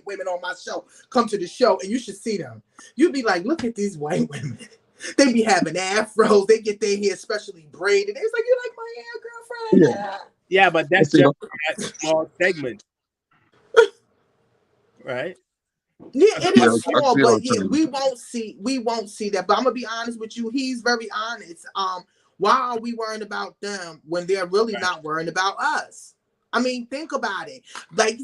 women on my show come to the show, and you should see them. You'd be like, look at these white women. They be having afros. They get their hair specially braided. It's like, you like my hair, girlfriend? Yeah, but that's just that small segment, right? Yeah, it is small, but yeah, we won't see that. But I'm gonna be honest with you. He's very honest. Why are we worrying about them when they're really not worrying about us? I mean, think about it. Like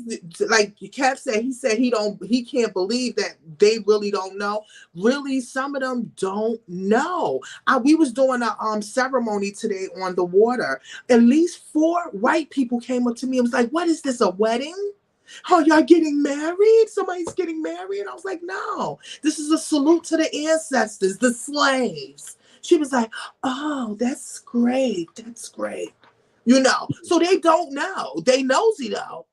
Kev said, he can't believe that they really don't know. Really, some of them don't know. We was doing a ceremony today on the water. At least 4 white people came up to me and was like, "What is this? A wedding? Oh, y'all getting married? Somebody's getting married?" And I was like, "No, this is a salute to the ancestors, the slaves." She was like, "Oh, that's great. That's great." You know, so they don't know. They nosy though.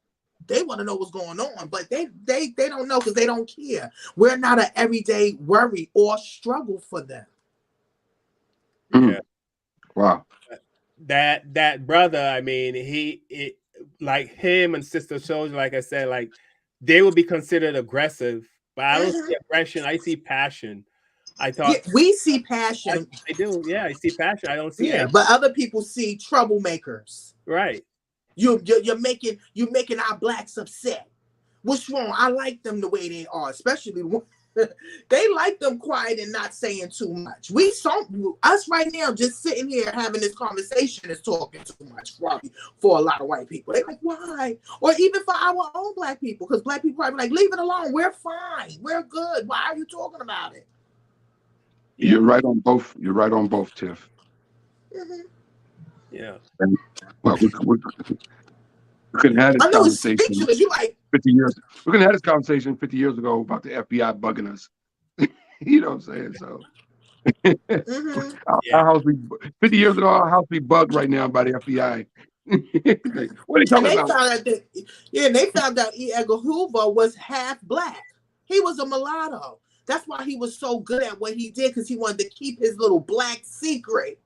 They want to know what's going on, but they don't know because they don't care. We're not an everyday worry or struggle for them. Yeah. Wow. That brother, I mean, like him and Sister Soldier, like I said, like they would be considered aggressive, but I don't see aggression. I see passion. I thought we see passion. I do. Yeah, I see passion. I don't see. Yeah, but other people see troublemakers. Right. You're making our blacks upset. What's wrong? I like them the way they are, especially they like them quiet and not saying too much. Us right now just sitting here having this conversation is talking too much probably for a lot of white people. They're like, why? Or even for our own black people, because black people probably like, leave it alone. We're fine. We're good. Why are you talking about it? You're right on both. You're right on both, Tiff. Yeah. And, well, we couldn't have this I know it's conversation speechless. You like 50 years. We couldn't have this conversation 50 years ago about the FBI bugging us. You know what I'm saying? So our house be 50 years ago, our house be bugged right now by the FBI. What are you and talking they about? found out that they found out E. Edgar Hoover was half black. He was a mulatto. That's why he was so good at what he did, because he wanted to keep his little black secret.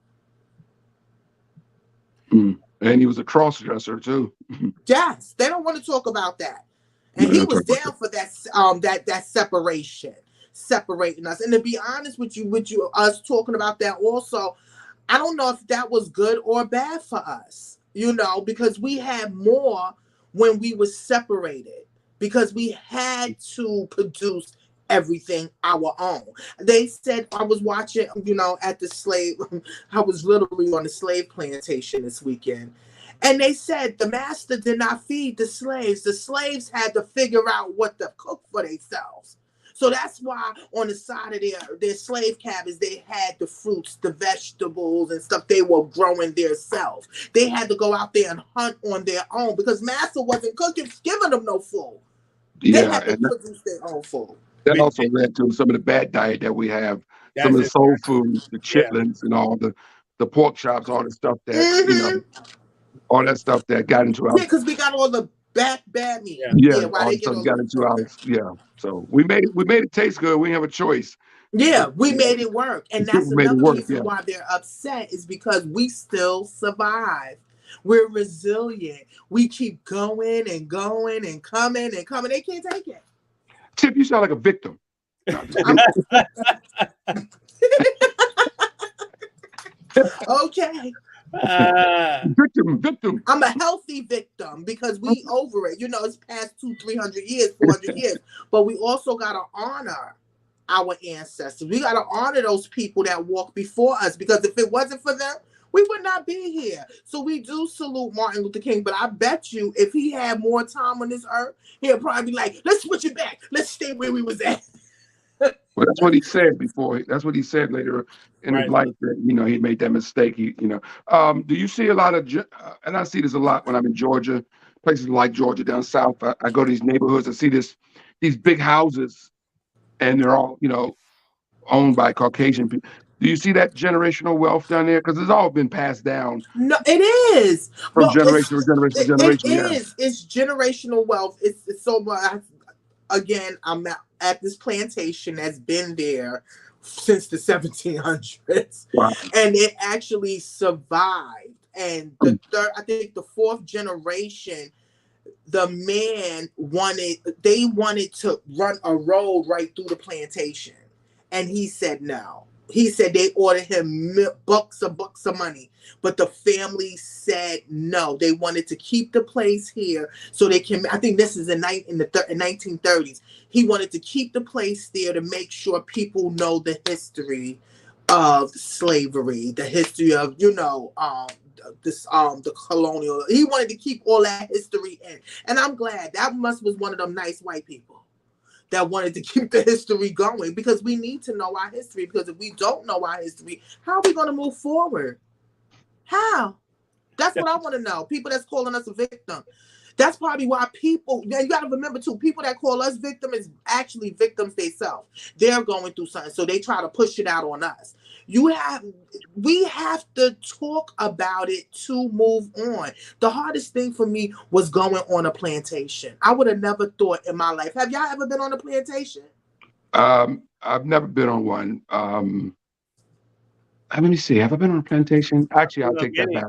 And he was a cross dresser too. Yes, they don't want to talk about that. And he was down for that separation, separating us. And to be honest with you, us talking about that also, I don't know if that was good or bad for us, because we had more when we were separated, because we had to produce everything our own. They said, I was watching, at the slave, I was literally on the slave plantation this weekend. And they said the master did not feed the slaves. The slaves had to figure out what to cook for themselves. So that's why on the side of their slave cabins, they had the fruits, the vegetables and stuff they were growing themselves. They had to go out there and hunt on their own, because master wasn't cooking, giving them no food. They had to produce their own food. That also led to some of the bad diet that we have. Some of the soul food, the chitlins and all the pork chops, all the stuff that, all that stuff that got into our... Yeah, because we got all the bad meat. Yeah, why all they the get stuff all got into our... Yeah, so we made it taste good. We have a choice. Yeah, we made it work. And that's another reason why they're upset, is because we still survive. We're resilient. We keep going and going and coming and coming. They can't take it. Tip, you sound like a victim. Okay. Victim. I'm a healthy victim, because we over it. It's past 200-300 years, 400 years. But we also got to honor our ancestors. We got to honor those people that walked before us, because if it wasn't for them, we would not be here. So we do salute Martin Luther King, but I bet you if he had more time on this earth, he'll probably be like, let's switch it back. Let's stay where we was at. Well, that's what he said before. That's what he said later in his life, that, he made that mistake. Do you see a lot of, and I see this a lot when I'm in Georgia, places like Georgia down south. I go to these neighborhoods, I see these big houses, and they're all, owned by Caucasian people. Do you see that generational wealth down there? Because it's all been passed down. No, it is. From generation to generation to generation. It is. It's generational wealth. It's so much. Again, I'm at this plantation that's been there since the 1700s. Wow. And it actually survived. And I think the fourth generation, the man wanted to run a road right through the plantation. And he said no. He said they ordered him bucks of money, but the family said no. They wanted to keep the place here so they can. I think this is in the 1930s. He wanted to keep the place there to make sure people know the history of slavery, the history of the colonial. He wanted to keep all that history in, and I'm glad. That was one of them nice white people that wanted to keep the history going, because we need to know our history, because if we don't know our history, how are we going to move forward? How? That's what I want to know. People that's calling us a victim. That's probably why people, you got to remember too, people that call us victim is actually victims themselves. They're going through something, so they try to push it out on us. We have to talk about it to move on. The hardest thing for me was going on a plantation. I would have never thought in my life. Have y'all ever been on a plantation? I've never been on one. Let me see. Have I been on a plantation? Actually, I'll take that back.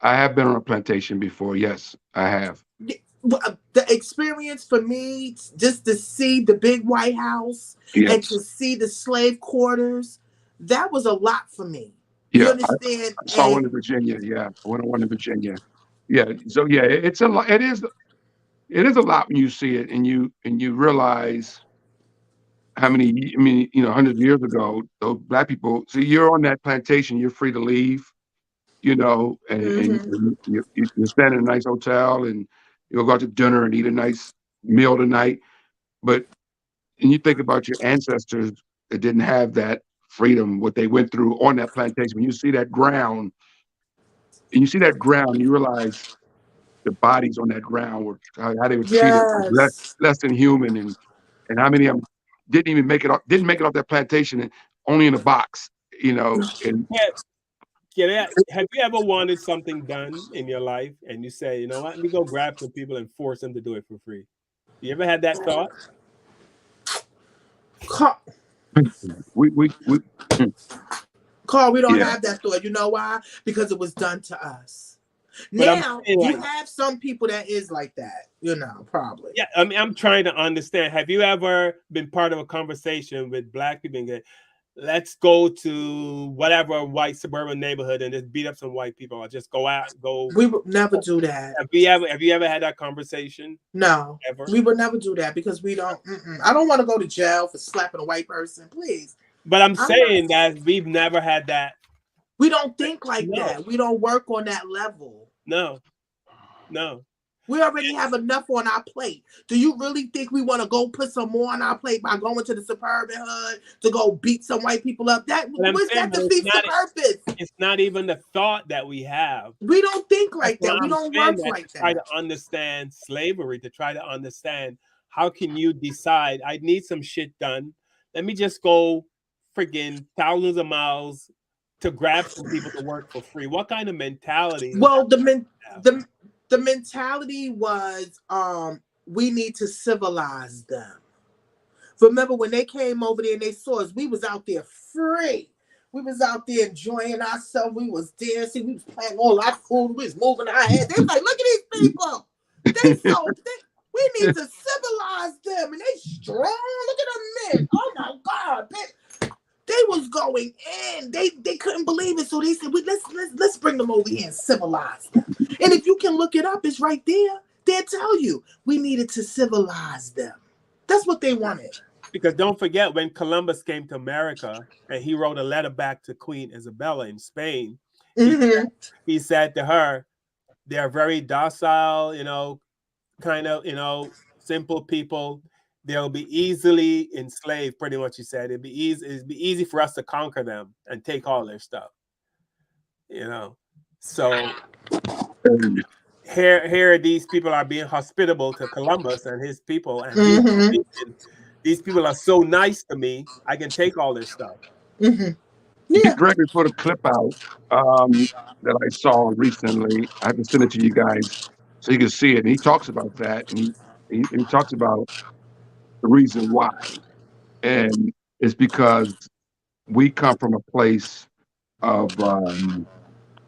I have been on a plantation before. Yes, I have. The experience for me, just to see the big White House and to see the slave quarters, that was a lot for me. Yeah, you understand? I saw one in Virginia. Yeah, I went on one in Virginia. Yeah, so yeah, it's a lot. It is a lot when you see it and you realize how many. I mean, hundreds of years ago, those black people. See, you're on that plantation. You're free to leave. And you stand in a nice hotel and you'll go out to dinner and eat a nice meal tonight. But and you think about your ancestors that didn't have that freedom, what they went through on that plantation. When you see that ground, you realize the bodies on that ground were how they were treated like Yes. less than human, and how many of them didn't make it off that plantation, and only in a box, and Yeah, have you ever wanted something done in your life and you say, you know what, let me go grab some people and force them to do it for free? You ever had that thought? we Carl, we don't yeah. have that thought. You know why? Because it was done to us. But I'm Now, saying, you like, have some people that is like that, probably. yeah, I mean, I'm trying to understand. Have you ever been part of a conversation with Black people and go, let's go to whatever white suburban neighborhood and just beat up some white people, or just go out, We would never do that. Have you ever had that conversation? No, ever? We would never do that because we don't. I don't want to go to jail for slapping a white person, please. But I'm saying that we've never had that. We don't think like that. We don't work on that level. No. We already have enough on our plate. Do you really think we want to go put some more on our plate by going to the suburban hood to go beat some white people up? That defeats the purpose. It's not even the thought that we have. We don't think like that. We don't work like that. Try to understand slavery, to try to understand how can you decide, I need some shit done. Let me just go friggin' thousands of miles to grab some people to work for free. What kind of mentality? Well, the mentality was we need to civilize them. Remember when they came over there and they saw us, we was out there free. We was out there enjoying ourselves. We was dancing. We was playing all our food. We was moving our heads. They was like, look at these people. We need to civilize them. And they strong. Look at them men. Oh my God. They was going in. They couldn't believe it. So they said, let's bring them over here and civilize them. And if you can look it up, it's right there. They'll tell you we needed to civilize them. That's what they wanted. Because don't forget, when Columbus came to America and he wrote a letter back to Queen Isabella in Spain, he said to her, they're very docile, kind of, simple people. They'll be easily enslaved, pretty much, he said. It'd be easy for us to conquer them and take all their stuff. So here these people are being hospitable to Columbus and his people, and these people are so nice to me, I can take all their stuff. Yeah. Gregory put a clip out that I saw recently. I have to send it to you guys so you can see it. And he talks about that, and he talks about the reason why, and it's because we come from a place of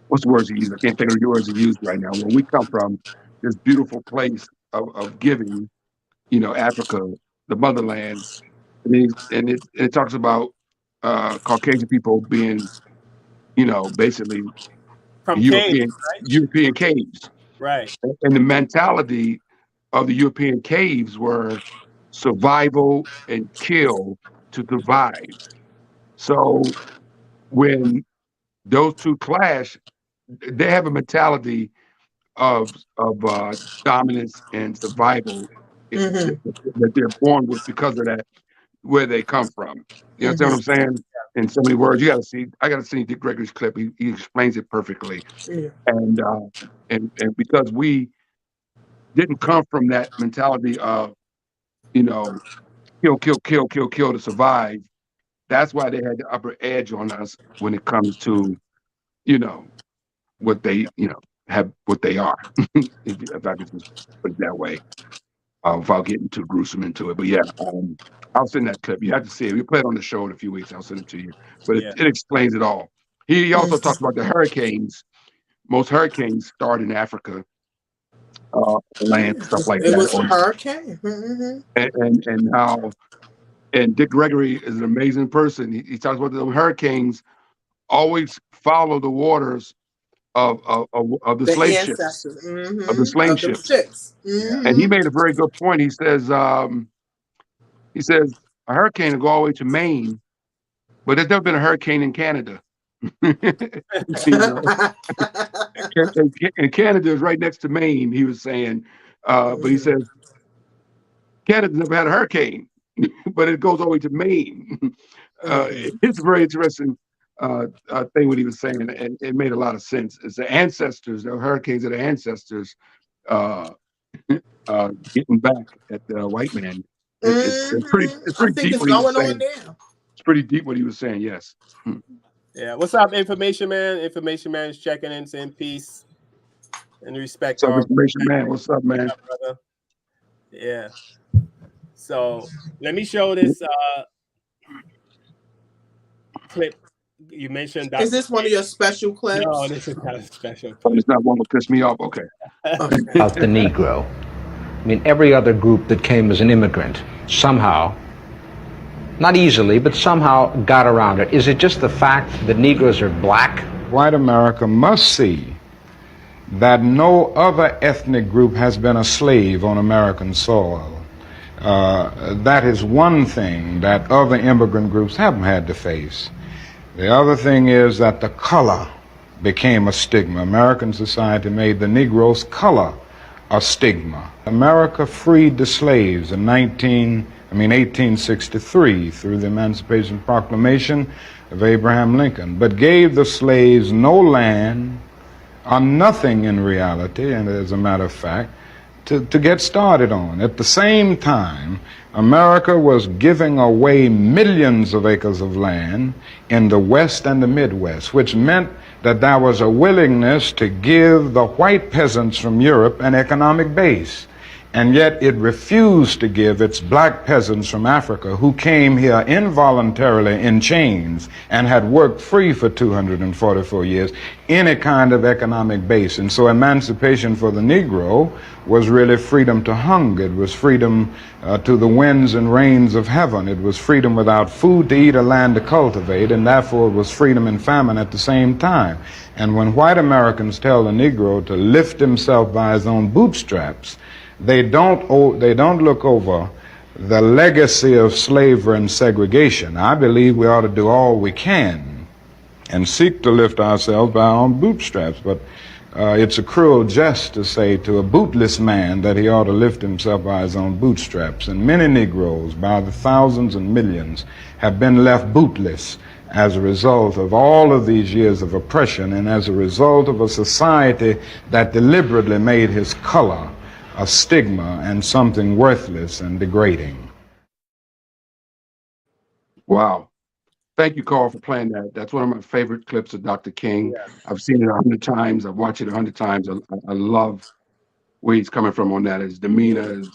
what's the words he used? I can't think of the words he used right now. When we come from this beautiful place of giving, Africa, the motherland, and it talks about Caucasian people being, basically from European caves, right? And the mentality of the European caves were survival and kill to survive. So when those two clash, they have a mentality of dominance and survival that they're born with because of that, where they come from. You understand what I'm saying? In so many words, I got to see Dick Gregory's clip. He explains it perfectly. Yeah. And because we didn't come from that mentality of, kill to survive, that's why they had the upper edge on us when it comes to, what they, have what they are, if I could just put it that way, without getting too gruesome into it. But yeah, I'll send that clip. You have to see it. We play it on the show in a few weeks. I'll send it to you. But it explains it all. He also talks about the hurricanes. Most hurricanes start in Africa, land, stuff like that. It was a hurricane. And how, and Dick Gregory is an amazing person. He talks about the hurricanes always follow the waters of the slave ships, of the slave ships. And he made a very good point. He says a hurricane will go all the way to Maine, but there's never been a hurricane in Canada. And Canada is right next to Maine, he was saying. But he says Canada's never had a hurricane, but it goes all the way to Maine. It's a very interesting thing what he was saying, and it made a lot of sense. It's the ancestors, the hurricanes of the ancestors, uh, getting back at the white man. It's I pretty think deep it's what he was going on saying. now. It's pretty deep what he was saying. Yes. Yeah. What's up, Information Man? Information Man is checking in, saying peace and respect What's to up, our Information Man? What's up, man? brother. Yeah. So let me show this clip. You mentioned Is Dr. this one of your special No, clips? this is not a special Oh, clip. it's not one to piss me off. Okay. About the Negro. I mean, every other group that came as an immigrant somehow, not easily, but somehow got around it. Is it just the fact that Negroes are black? White America must see that no other ethnic group has been a slave on American soil. That is one thing that other immigrant groups haven't had to face. The other thing is that the color became a stigma. American society made the Negro's color a stigma. America freed the slaves in 1863 through the Emancipation Proclamation of Abraham Lincoln, but gave the slaves no land or nothing in reality, and as a matter of fact, to get started on. At the same time, America was giving away millions of acres of land in the West and the Midwest, which meant that there was a willingness to give the white peasants from Europe an economic base. And yet it refused to give its black peasants from Africa, who came here involuntarily in chains and had worked free for 244 years, any kind of economic base. And so emancipation for the Negro was really freedom to hunger. It was freedom to the winds and rains of heaven. It was freedom without food to eat or land to cultivate, and therefore it was freedom and famine at the same time. And when white Americans tell the Negro to lift himself by his own bootstraps, they don't look over the legacy of slavery and segregation. I believe we ought to do all we can and seek to lift ourselves by our own bootstraps, but it's a cruel jest to say to a bootless man that he ought to lift himself by his own bootstraps. And many Negroes, by the thousands and millions, have been left bootless as a result of all of these years of oppression and as a result of a society that deliberately made his color a stigma and something worthless and degrading. Wow. Thank you, Carl, for playing that. That's one of my favorite clips of Dr. King. Yeah. I've seen it 100 times. I've watched it 100 times. I love where he's coming from on that. His demeanor, the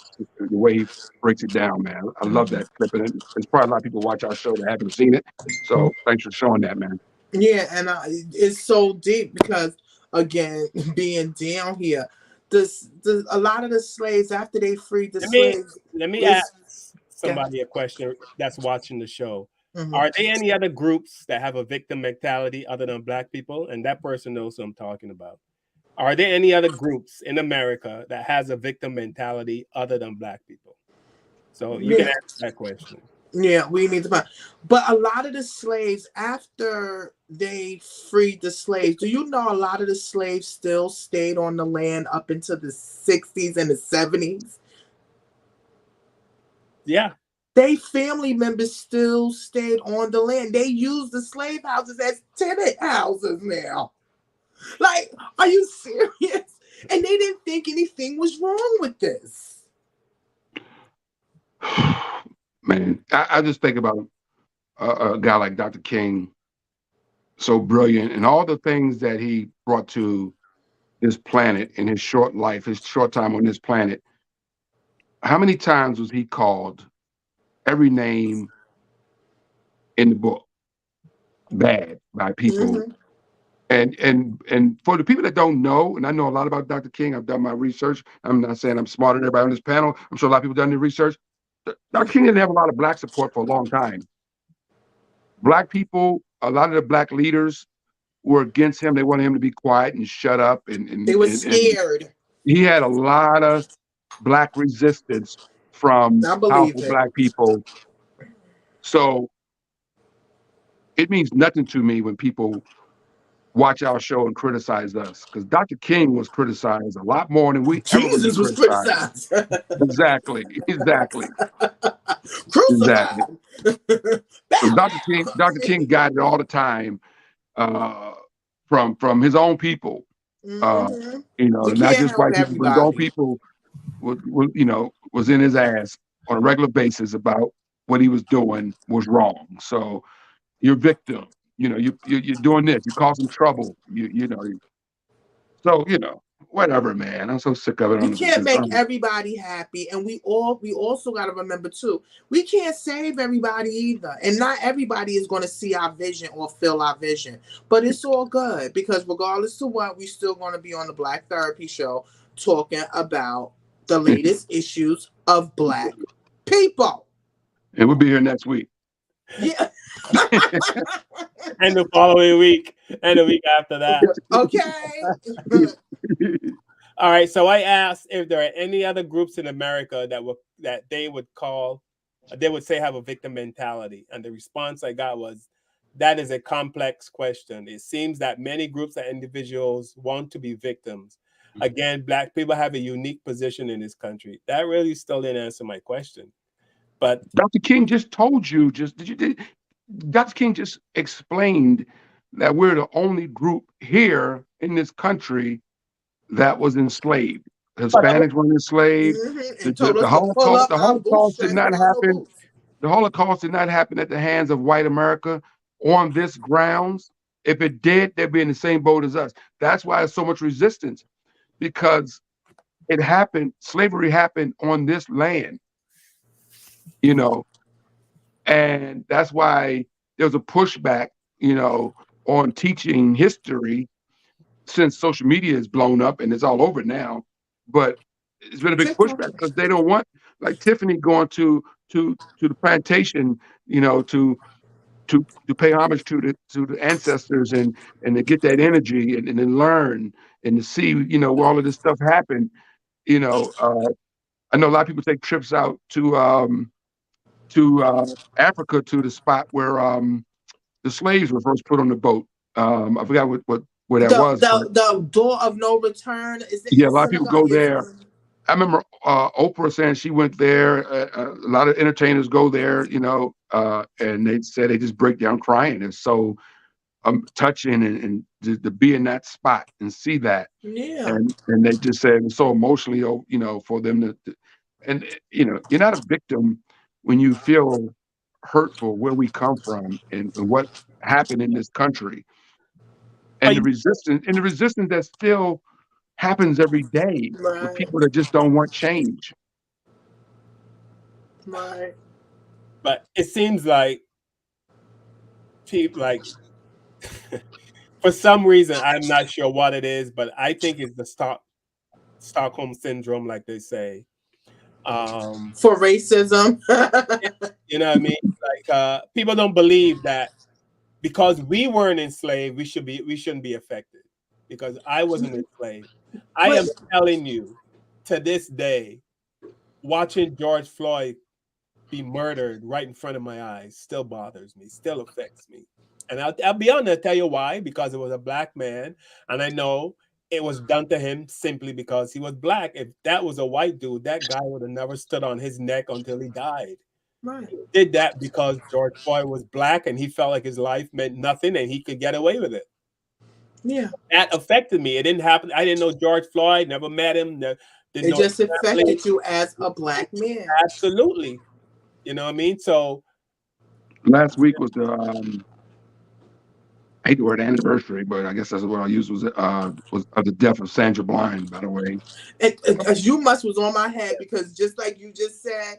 way he breaks it down, man. I love that clip. And there's probably a lot of people watch our show that haven't seen it. So thanks for showing that, man. Yeah, and it's so deep because, again, being down here, a lot of the slaves, after they freed the slaves. Let me ask somebody a question that's watching the show. Mm-hmm. Are there any other groups that have a victim mentality other than black people? And that person knows who I'm talking about. Are there any other groups in America that has a victim mentality other than black people? So you can answer that question. Yeah, we need to find. But a lot of the slaves, after they freed the slaves, do you know a lot of the slaves still stayed on the land up into the 60s and the 70s? Yeah. They family members still stayed on the land. They use the slave houses as tenant houses now. Like, are you serious? And they didn't think anything was wrong with this. Man, I just think about a guy like Dr. King, so brilliant, and all the things that he brought to this planet in his short life, his short time on this planet. How many times was he called every name in the book bad by people? Mm-hmm. And for the people that don't know, and I know a lot about Dr. King, I've done my research. I'm not saying I'm smarter than everybody on this panel. I'm sure a lot of people done their research. Dr. King didn't have a lot of black support for a long time. Black people, a lot of the black leaders were against him. They wanted him to be quiet and shut up. And they were scared. And he had a lot of black resistance from powerful black people. So it means nothing to me when people watch our show and criticize us, because Dr. King was criticized a lot more than we ever would be Jesus was criticized. criticized. Exactly. Crucified. So Dr. King got it all the time from his own people. You Not can't just help white people, but his own everybody. people was in his ass on a regular basis about what he was doing was wrong. So you're a victim. You're doing this. You're causing trouble. So whatever, man. I'm so sick of it. You can't make everybody happy, and we also got to remember too, we can't save everybody either, and not everybody is going to see our vision or feel our vision. But it's all good, because regardless of what, we still going to be on the Black Therapy Show talking about the latest issues of Black people. And we'll be here next week. Yeah. And the following week, and the week after that. Okay. All right. So I asked if there are any other groups in America that they would say have a victim mentality, and the response I got was, that is a complex question. It seems that many groups and individuals want to be victims. Again, Black people have a unique position in this country. That really still didn't answer my question. But Dr. King just told you, Dr. King just explained that we're the only group here in this country that was enslaved. Hispanics were enslaved. The Holocaust did not happen. The Holocaust did not happen at the hands of white America on this grounds. If it did, they'd be in the same boat as us. That's why there's so much resistance, because it happened. Slavery happened on this land, and that's why there's a pushback, on teaching history, since social media is blown up and it's all over now. But it's been a big pushback because they don't want, like Tiffany going to the plantation, to pay homage to the ancestors and to get that energy and then learn and to see, where all of this stuff happened. I know a lot of people take trips out to Africa, to the spot where the slaves were first put on the boat. I forgot where that was. The door of no return. A lot of people go there. I remember Oprah saying she went there. A lot of entertainers go there, and they said they just break down crying. It's so touching and to be in that spot and see that. Yeah. And they just said it was so emotionally, for them to, and you're not a victim when you feel hurt for where we come from and what happened in this country. And the resistance that still happens every day with people that just don't want change. Right. But it seems like people for some reason, I'm not sure what it is, but I think it's the Stockholm syndrome, like they say. For racism. You know what I mean? Like people don't believe that because we weren't enslaved, we shouldn't be affected. Because I wasn't enslaved. I am telling you, to this day, watching George Floyd be murdered right in front of my eyes still bothers me, still affects me. And I'll be honest, I'll tell you why. Because it was a Black man, and I know it was done to him simply because he was Black. If that was a white dude, that guy would have never stood on his neck until he died. Right. He did that because George Floyd was Black and he felt like his life meant nothing and he could get away with it. Yeah. That affected me. It didn't happen. I didn't know George Floyd, never met him. It just affected you as a Black man. Absolutely. You know what I mean? So last week was the I hate the word anniversary, but I guess that's what I used, was of the death of Sandra Bland, by the way. You was on my head, because just like you just said,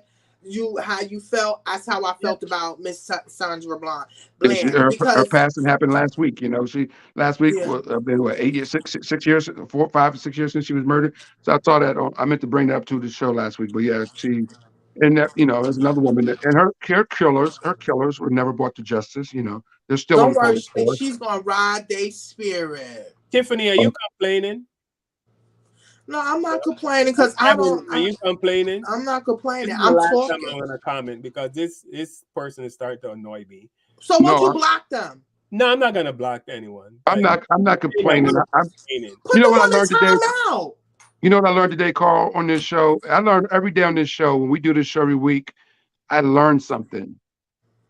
how you felt, that's how I felt about Miss Sandra Bland. Her passing happened last week. She last week was been 8 years, 6 years, 4, 5, 6 years since she was murdered. So I saw that I meant to bring that up to the show last week, but yeah, and that, there's another woman and her killers were never brought to justice. They're still Don't on worry, she's gonna ride their spirit. Tiffany, are you complaining? No, I'm not complaining, because I don't. Are you complaining? I'm not complaining. This is I'm the last talking. time I'm gonna comment, because this person is starting to annoy me. So what, you blocked them? No, I'm not gonna block anyone. I'm not complaining. Put You know them what I on learned a today? timeout. You know what I learned today, Carl, on this show? I learned every day on this show, when we do this show every week, I learned something.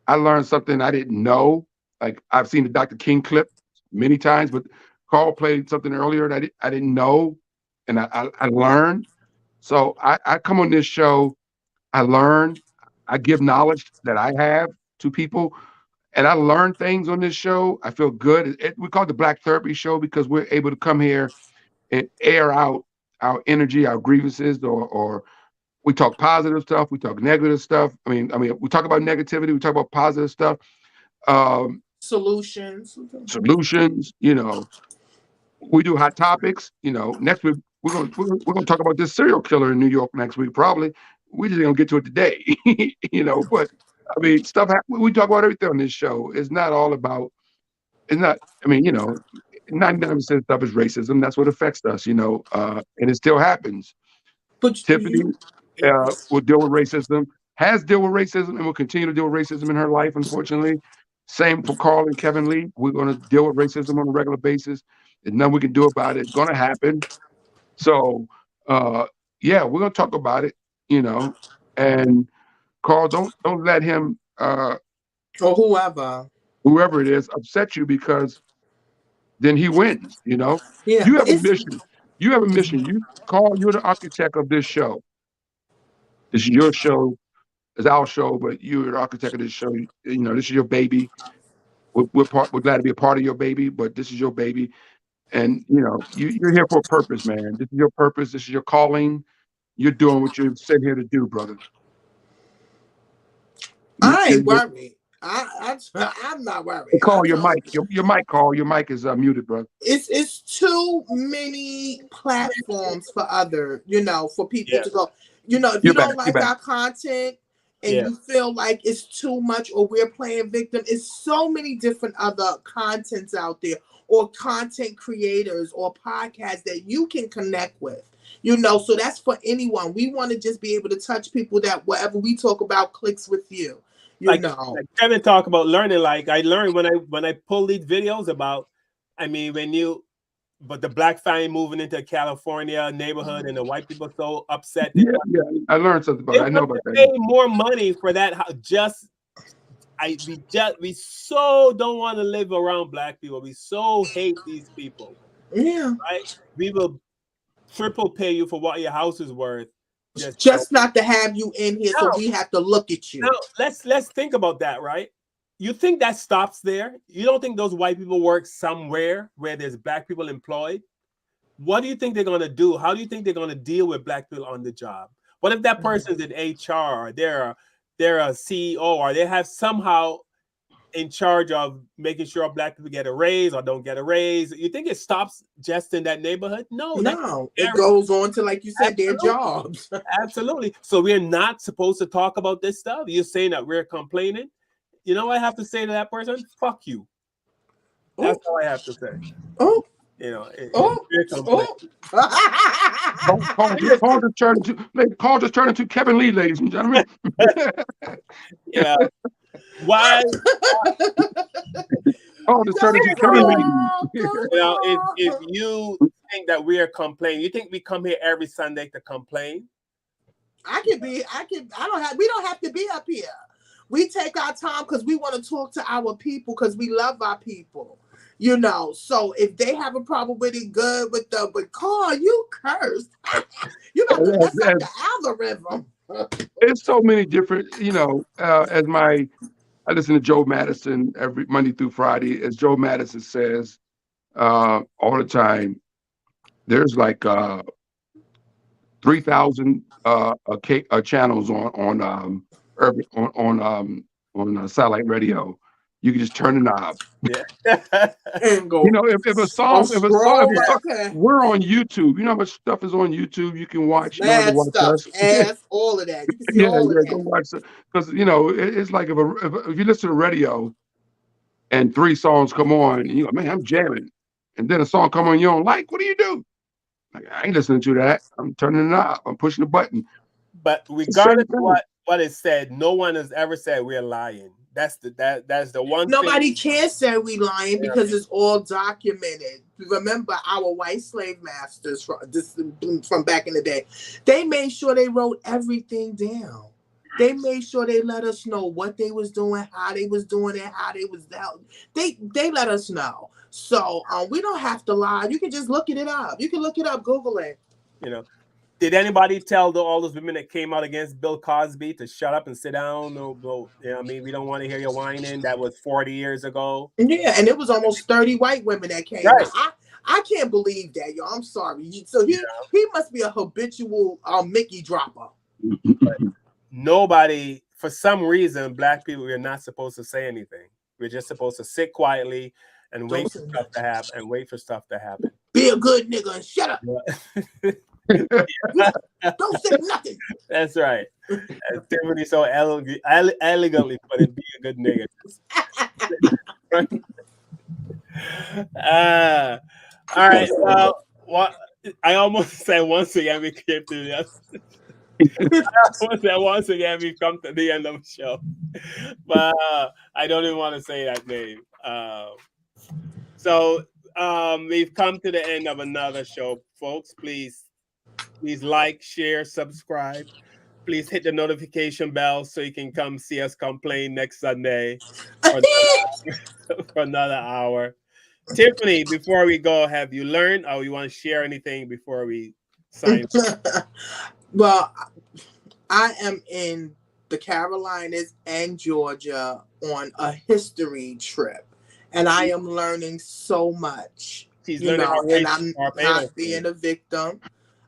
I learned something I didn't know. Like, I've seen the Dr. King clip many times, but Carl played something earlier that I didn't know, and I learned. So I come on this show, I learn, I give knowledge that I have to people, and I learn things on this show. I feel good. We call it the Black Therapy Show because we're able to come here and air out our energy, our grievances, or we talk positive stuff, we talk negative stuff. I mean, we talk about negativity, we talk about positive stuff, Solutions. solutions. We do hot topics. Next week we're gonna talk about this serial killer in New York next week. Probably we just gonna get to it today. But I mean, we talk about everything on this show. It's not all about. It's not. I mean, 99% of stuff is racism. That's what affects us. And it still happens. But Tiffany will deal with racism, has dealt with racism, and will continue to deal with racism in her life, unfortunately. Same for Carl and Kevin Lee. We're going to deal with racism on a regular basis. There's nothing we can do about it. It's going to happen. So, yeah, we're going to talk about it, And Carl, don't let him or whoever it is, upset you, because then he wins. Yeah, You have a mission. You have a mission. Carl, you're the architect of this show. This is your show. It's our show, but you're the architect of this show. This is your baby. We're glad to be a part of your baby, but this is your baby, and you're here for a purpose, man. This is your purpose. This is your calling. You're doing what you're sent here to do, brother. I ain't worried. I'm not worried. Call your mic. Your mic. Call your mic is muted, bro. It's too many platforms for for people to go. If you don't like our content and you feel like it's too much or we're playing victim, it's so many different other contents out there, or content creators or podcasts that you can connect with. So that's for anyone. We want to just be able to touch people that whatever we talk about clicks with you. Like Kevin talk about learning. Like I learned when I pull these videos about. I mean, but the black family moving into California neighborhood and the white people so upset. Yeah, I learned something about it. I know about that. Pay more money for that. We so don't want to live around black people. We so hate these people. Yeah. Right. We will triple pay you for what your house is worth. Just not to have you in here, so we have to look at you. Now, let's think about that, right? You think that stops there? You don't think those white people work somewhere where there's black people employed? What do you think they're going to do? How do you think they're going to deal with black people on the job? What if that person's in HR, or they're a CEO, or they have somehow in charge of making sure black people get a raise or don't get a raise? You think it stops just in that neighborhood? No, it goes on to, like you said, their jobs. Absolutely. So we're not supposed to talk about this stuff. You're saying that we're complaining. You know what I have to say to that person? Fuck you. That's all I have to say. Carl just turned into Kevin Lee, ladies and gentlemen. Yeah. Why? Just turned into Kevin Lee. If you think that we are complaining, you think we come here every Sunday to complain? We don't have to be up here. We take our time because we want to talk to our people because we love our people. So if they have a problem with it, good. But Carl, you cursed. You got to mess up the algorithm. It's so many different, I listen to Joe Madison every Monday through Friday. As Joe Madison says all the time, there's like 3,000 channels on satellite radio. You can just turn the knob. Yeah. And go. If a song, we're on YouTube. You know how much stuff is on YouTube you can watch. Bad stuff, all of that. You can see all of that. Go watch it. Because it's like if you listen to radio and 3 songs come on, and you go, man, I'm jamming, and then a song come on you don't like, what do you do? Like, I ain't listening to that. I'm turning the knob. I'm pushing the button. But regardless of what is said, no one has ever said we're lying. That's the one Nobody thing. can say we lying because it's all documented. Remember, our white slave masters from back in the day, they made sure they wrote everything down. They made sure they let us know what they was doing, how they was doing it, how they was out. They let us know. So we don't have to lie. You can just look it up. You can look it up, Google it. Did anybody tell all those women that came out against Bill Cosby to shut up and sit down? No, I mean, we don't want to hear you whining. That was 40 years ago. Yeah, and it was almost 30 white women that came out. I can't believe that, y'all. I'm sorry. So he must be a habitual Mickey dropper. Nobody, for some reason, black people, we're not supposed to say anything. We're just supposed to sit quietly and wait for stuff to happen. And wait for stuff to happen. Be a good nigga and shut up. Don't say nothing. That's right. As Tiffany so elegantly put it, be a good nigga. All right. Well, I almost said once again we came to this. Once again we've come to the end of the show, but I don't even want to say that name. So we've come to the end of another show, folks. Please like, share, subscribe. Please hit the notification bell so you can come see us complain next Sunday for another hour. Tiffany, before we go, have you learned or you want to share anything before we sign? Well, I am in the Carolinas and Georgia on a history trip, and I am learning so much. And I'm not being a victim.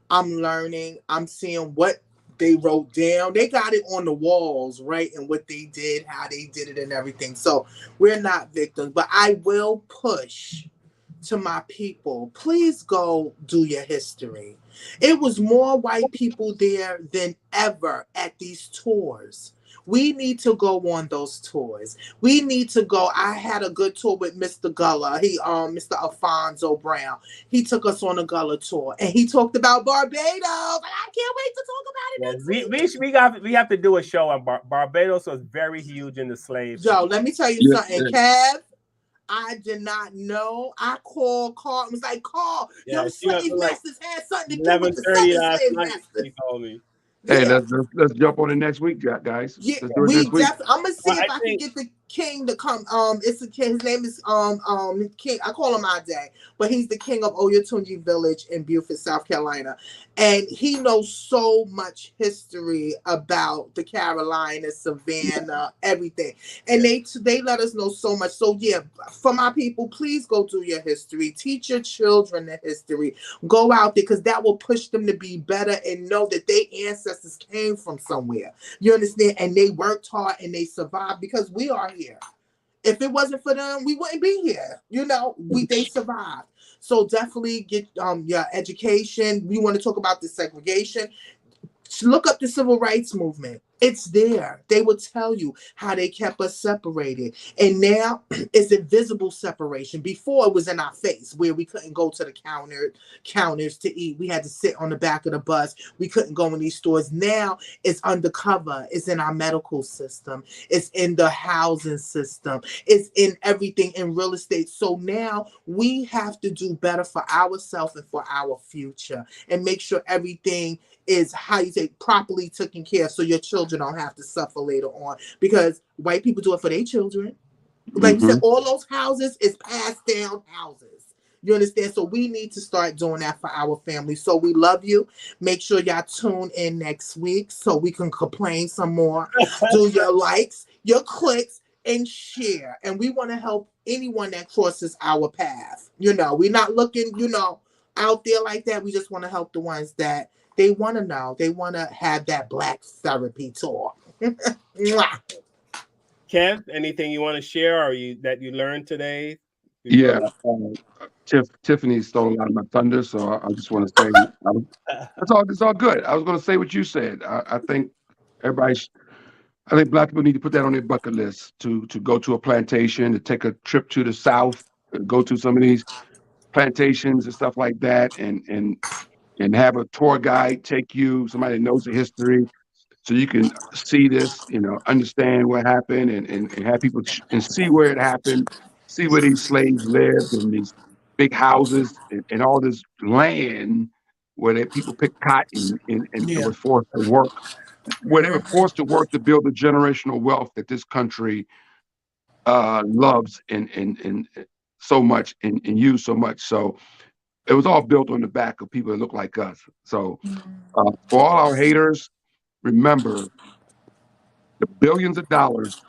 I'm learning. I'm seeing what they wrote down. They got it on the walls, right? And what they did, how they did it and everything. So we're not victims, but I will push to my people. Please go do your history. It was more white people there than ever at these tours. We need to go on those tours. We need to go. I had a good tour with Mr. Gullah. Mr. Alfonso Brown. He took us on a Gullah tour, and he talked about Barbados. And I can't wait to talk about it next week. We have to do a show on Barbados. Was very huge in the slaves. Joe, let me tell you something, Kev. I did not know. I called Carl. It was like, Carl, your slave masters had something to do with the second slave master. He told me. Hey, let's jump on it next week, guys. Yeah, let's do it next week. I'm gonna see if I can get the king to come. It's a king. His name is King. I call him Ade, but he's the king of Oyotunji Village in Beaufort, South Carolina, and he knows so much history about the Carolinas, Savannah, everything, and they let us know so much. So yeah, for my people, please go do your history. Teach your children the history. Go out there because that will push them to be better and know that their ancestors came from somewhere. You understand? And they worked hard and they survived because we are here. If it wasn't for them, we wouldn't be here. They survived. So definitely get your education. We want to talk about the segregation. Look up the civil rights movement. It's there. They will tell you how they kept us separated. And now it's invisible separation. Before it was in our face where we couldn't go to the counters to eat. We had to sit on the back of the bus. We couldn't go in these stores. Now it's undercover. It's in our medical system. It's in the housing system. It's in everything in real estate. So now we have to do better for ourselves and for our future and make sure everything is, how you say, properly taken care of so your children don't have to suffer later on, because white people do it for their children. Like you said, all those houses is passed down houses. You understand? So we need to start doing that for our family. So we love you. Make sure y'all tune in next week so we can complain some more. Do your likes, your clicks, and share. And we want to help anyone that crosses our path. We're not looking, out there like that. We just want to help the ones that they want to know. They want to have that Black therapy tour. Kev, anything you want to share or that you learned today? Yeah. Tiffany stole a lot of my thunder, so I just want to say it's all good. I was going to say what you said. I think I think Black people need to put that on their bucket list to go to a plantation, to take a trip to the South, go to some of these plantations and stuff like that, and have a tour guide take you, somebody that knows the history, so you can see this, understand what happened, and have people and see where it happened, see where these slaves lived in these big houses and all this land where people picked cotton and Yeah. was forced to work, where they were forced to work to build the generational wealth that this country loves and so much and use so much. So it was all built on the back of people that look like us. So for all our haters, remember the billions of dollars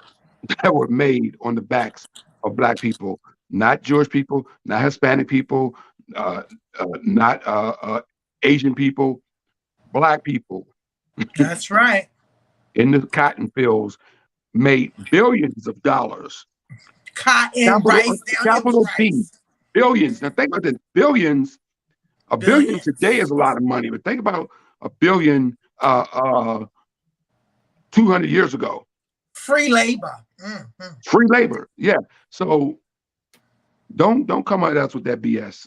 that were made on the backs of Black people, not Jewish people, not Hispanic people, uh, not Asian people, Black people That's right. in the cotton fields made billions of dollars. Cotton, Capital, rice. They don't use capital B, rice. billions. Now think about this, billions. A billion today is Billions. a lot of money, but think about a billion 200 years ago. Free labor. Free labor. Yeah. So don't come at us with that BS.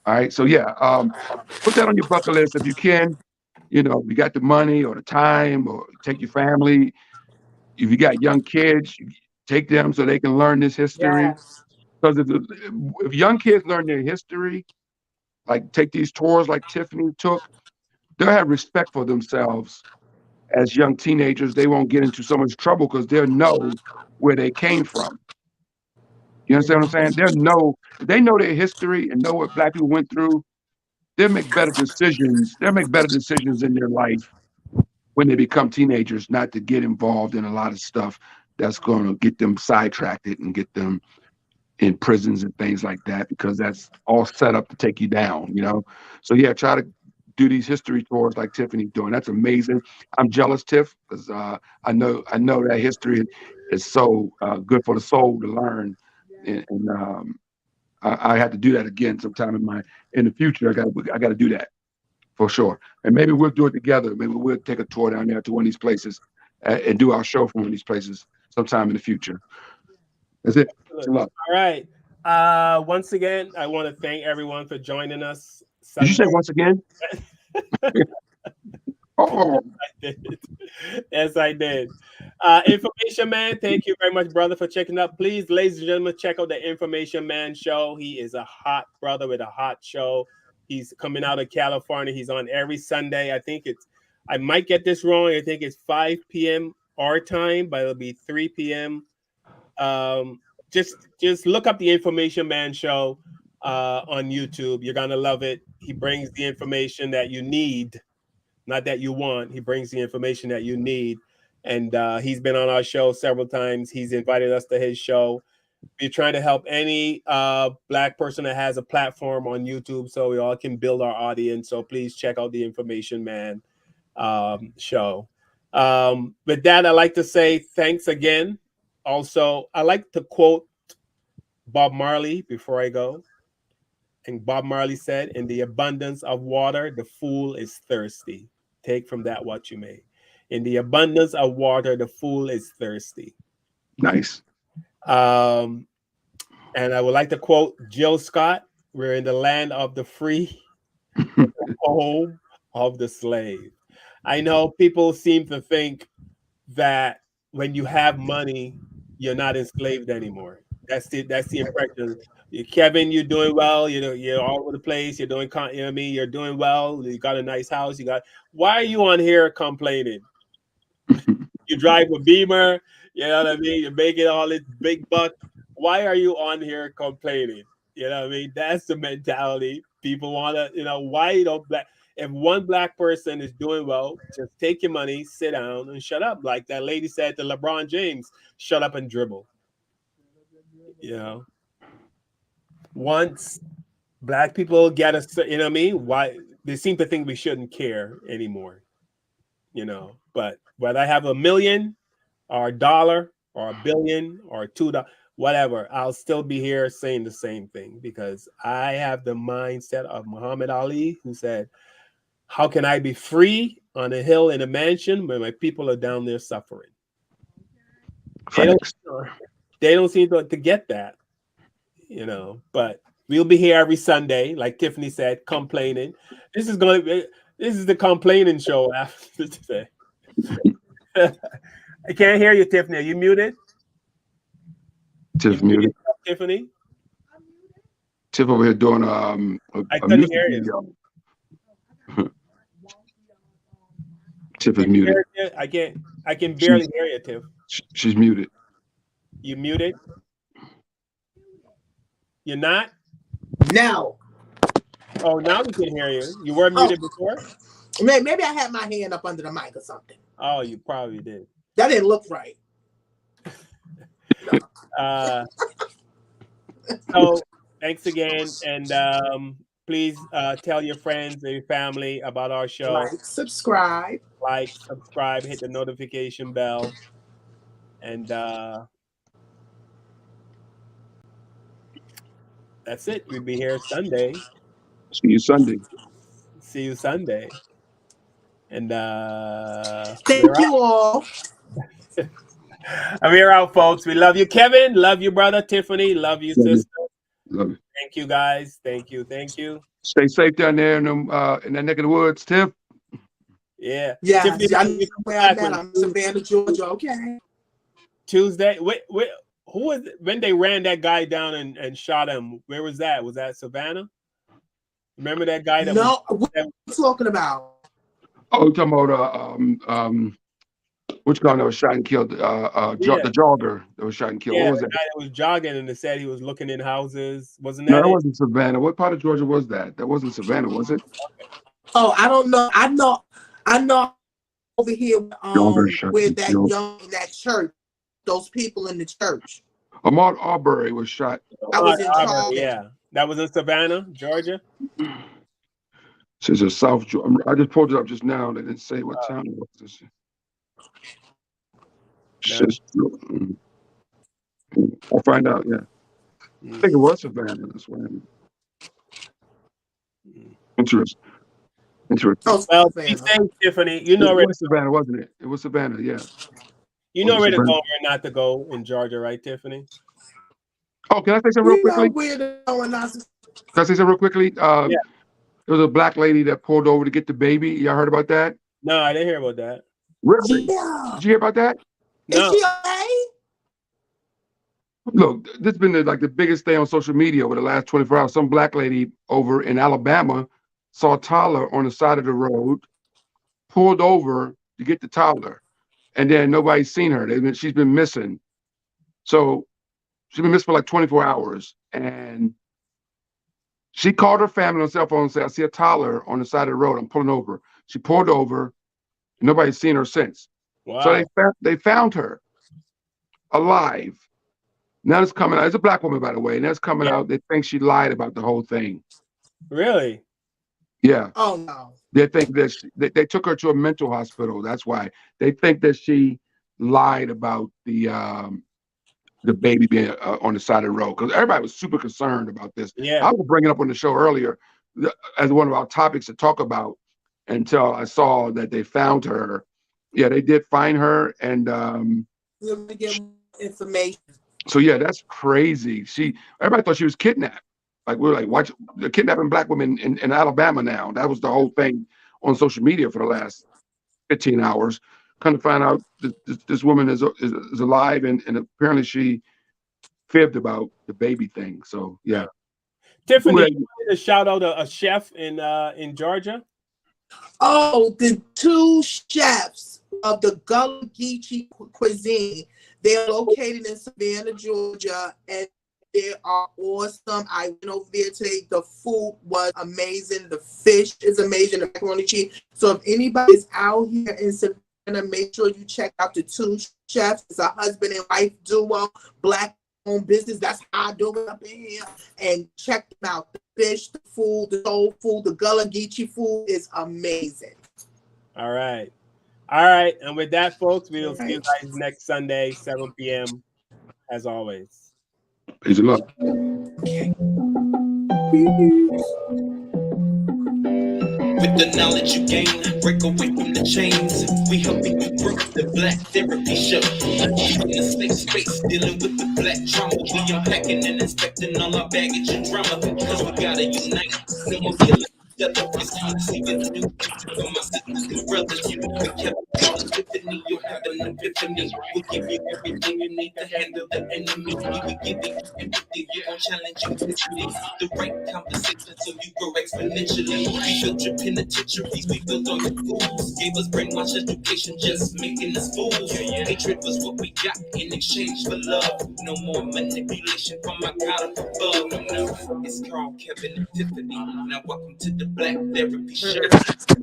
All right. So yeah, put that on your bucket list if you can. If you got the money or the time, or take your family. If you got young kids, take them so they can learn this history. Yes. Because if young kids learn their history, like take these tours like Tiffany took, they'll have respect for themselves as young teenagers. They won't get into so much trouble because they'll know where they came from. You understand what I'm saying? If they know their history and know what Black people went through, they'll make better decisions. They'll make better decisions in their life when they become teenagers, not to get involved in a lot of stuff that's going to get them sidetracked and get them in prisons and things like that, because that's all set up to take you down. So yeah, try to do these history tours like Tiffany's doing. That's amazing. I'm jealous, Tiff, because I know that history is so good for the soul to learn, and I had to do that again sometime in the future. I got to do that for sure, and maybe we'll do it together. Maybe we'll take a tour down there to one of these places and do our show from one of these places sometime in the future. That's it. All right. Once again, I want to thank everyone for joining us. Did you say once again? Oh. I did. Yes, I did. Information Man, thank you very much, brother, for checking up. Please, ladies and gentlemen, check out the Information Man show. He is a hot brother with a hot show. He's coming out of California. He's on every Sunday. I might get this wrong. I think it's 5 p.m. our time, but it'll be 3 p.m. Just look up the Information Man show on YouTube. You're gonna love it. He brings the information that you need, not that you want. He brings the information that you need, and he's been on our show several times. He's invited us to his show. We're trying to help any Black person that has a platform on YouTube, so we all can build our audience. So please check out the Information Man show. With that, I'd like to say thanks again. Also, I like to quote Bob Marley before I go. And Bob Marley said, "In the abundance of water, the fool is thirsty. Take from that what you may. In the abundance of water, the fool is thirsty." Nice. And I would like to quote Jill Scott, "We're in the land of the free, the home of the slave." I know people seem to think that when you have money, you're not enslaved anymore. That's the impression. Kevin, you're doing well. You're all over the place. You're doing, you know what I mean? You're doing well. You got a nice house. Why are you on here complaining? You drive a Beamer. You know what I mean? You're making all this big buck. Why are you on here complaining? You know what I mean? That's the mentality. People want to, why you don't if one Black person is doing well, just take your money, sit down, and shut up. Like that lady said to LeBron James, shut up and dribble. Once Black people get us, you know what I mean? Why they seem to think we shouldn't care anymore. But whether I have $1 million or $1 or $1 billion or $2, whatever, I'll still be here saying the same thing, because I have the mindset of Muhammad Ali, who said, "How can I be free on a hill in a mansion when my people are down there suffering?" They don't seem to get that, but we'll be here every Sunday, like Tiffany said, complaining. This is the complaining show after today. I can't hear you, Tiffany. Are you muted? Tiff muted. Tiffany? Tiff over here doing I a couldn't music hear video. you. Tiff is muted. I can barely hear you, Tiff. She's muted. You muted? You're not? Now. Oh, now we can hear you. You were muted before? Maybe I had my hand up under the mic or something. Oh, you probably did. That didn't look right. So thanks again, and please tell your friends and your family about our show. Like, subscribe, hit the notification bell, and that's it. We'll be here Sunday. See you Sunday. See you Sunday. And thank you all. We're out, folks. We love you, Kevin. Love you, brother. Tiffany. Love you, sister. Love you. Thank you, guys. Thank you. Thank you. Stay safe down there in that neck of the woods, Tiff. Yeah. Yeah. Tiffany, I'm in Savannah, Georgia. Okay. Tuesday. Wait. Who was it? When they ran that guy down and shot him? Where was that? Was that Savannah? Remember that guy? What are you talking about? Oh, you're talking about which guy that was shot and killed? The jogger that was shot and killed. Yeah, what was the that? guy that was jogging and they said he was looking in houses. Wasn't that? No, that wasn't Savannah. What part of Georgia was that? That wasn't Savannah, was it? Oh, I don't know. I know over here where that young in that church, those people in the church. Ahmaud Arbery was shot. I was in Auburn, yeah. That was in Savannah, Georgia. Says a South Georgia. I just pulled it up just now. They didn't say what town it was. I'll find out. Yeah, I think it was Savannah. That's why. Interesting. Oh, well, be safe, Tiffany. You know it was Savannah, wasn't it? It was Savannah. Yeah. You know where to go or not to go in Georgia, right, Tiffany? Oh, can I say something real quickly? Can I say something real quickly? Yeah. There was a black lady that pulled over to get the baby. Y'all heard about that? No, I didn't hear about that. Really? Yeah. Did you hear about that? No. Is she okay? Look, this has been the biggest thing on social media over the last 24 hours. Some black lady over in Alabama saw a toddler on the side of the road, pulled over to get the toddler, and then nobody's seen her. She's been missing. So she's been missing for like 24 hours. And she called her family on cell phone and said, I see a toddler on the side of the road. I'm pulling over. She pulled over. Nobody's seen her since. Wow. So they found her alive. Now it's coming out. It's a black woman, by the way. And that's coming out. They think she lied about the whole thing. Really? Yeah. Oh, no. They think that they took her to a mental hospital. That's why. They think that she lied about the baby being on the side of the road, because everybody was super concerned about this. Yeah. I was bringing it up on the show earlier as one of our topics to talk about until I saw that they found her. Yeah, they did find her, and let me get information. So yeah, that's crazy. Everybody thought she was kidnapped. Like we were like, watch the kidnapping black women in Alabama now. That was the whole thing on social media for the last 15 hours. Kind of find out this woman is alive, and apparently she fibbed about the baby thing. So yeah. Tiffany, you wanted to shout out a chef in Georgia? Oh, the two chefs of the Gullah Geechee cuisine. They're located in Savannah, Georgia, and they are awesome. I went over there today. The food was amazing. The fish is amazing. The macaroni cheese. So if anybody's out here in Savannah, make sure you check out the two chefs. It's a husband and wife duo, black-owned business. That's how I do it up in here. And check them out. The fish, the food, the soul food, the Gullah Geechee food is amazing. All right. And with that, folks, we'll see you guys next Sunday, 7 p.m. as always. Peace and love. With the knowledge you gain, break away from the chains. We helping you grow the Black Therapy Show. In a safe space, dealing with the black trauma. We unpacking and inspecting all our baggage and drama. Cause we gotta unite. No more killing. It's time to see the new. For my sisters and brothers, you kept calling with the destiny. You'll have an epiphany. We'll give you everything you need to handle the enemy. We will give you empathy. We're gonna challenge you physically. The right conversation so you grow exponentially. We built your penitentiaries. We built on your schools. Gave us brainwash education, just making us fools. Hatred was what we got in exchange for love. No more manipulation from my God up above. It's Carl, Kevin, and Tiffany. Now welcome to the Black Therapy Show.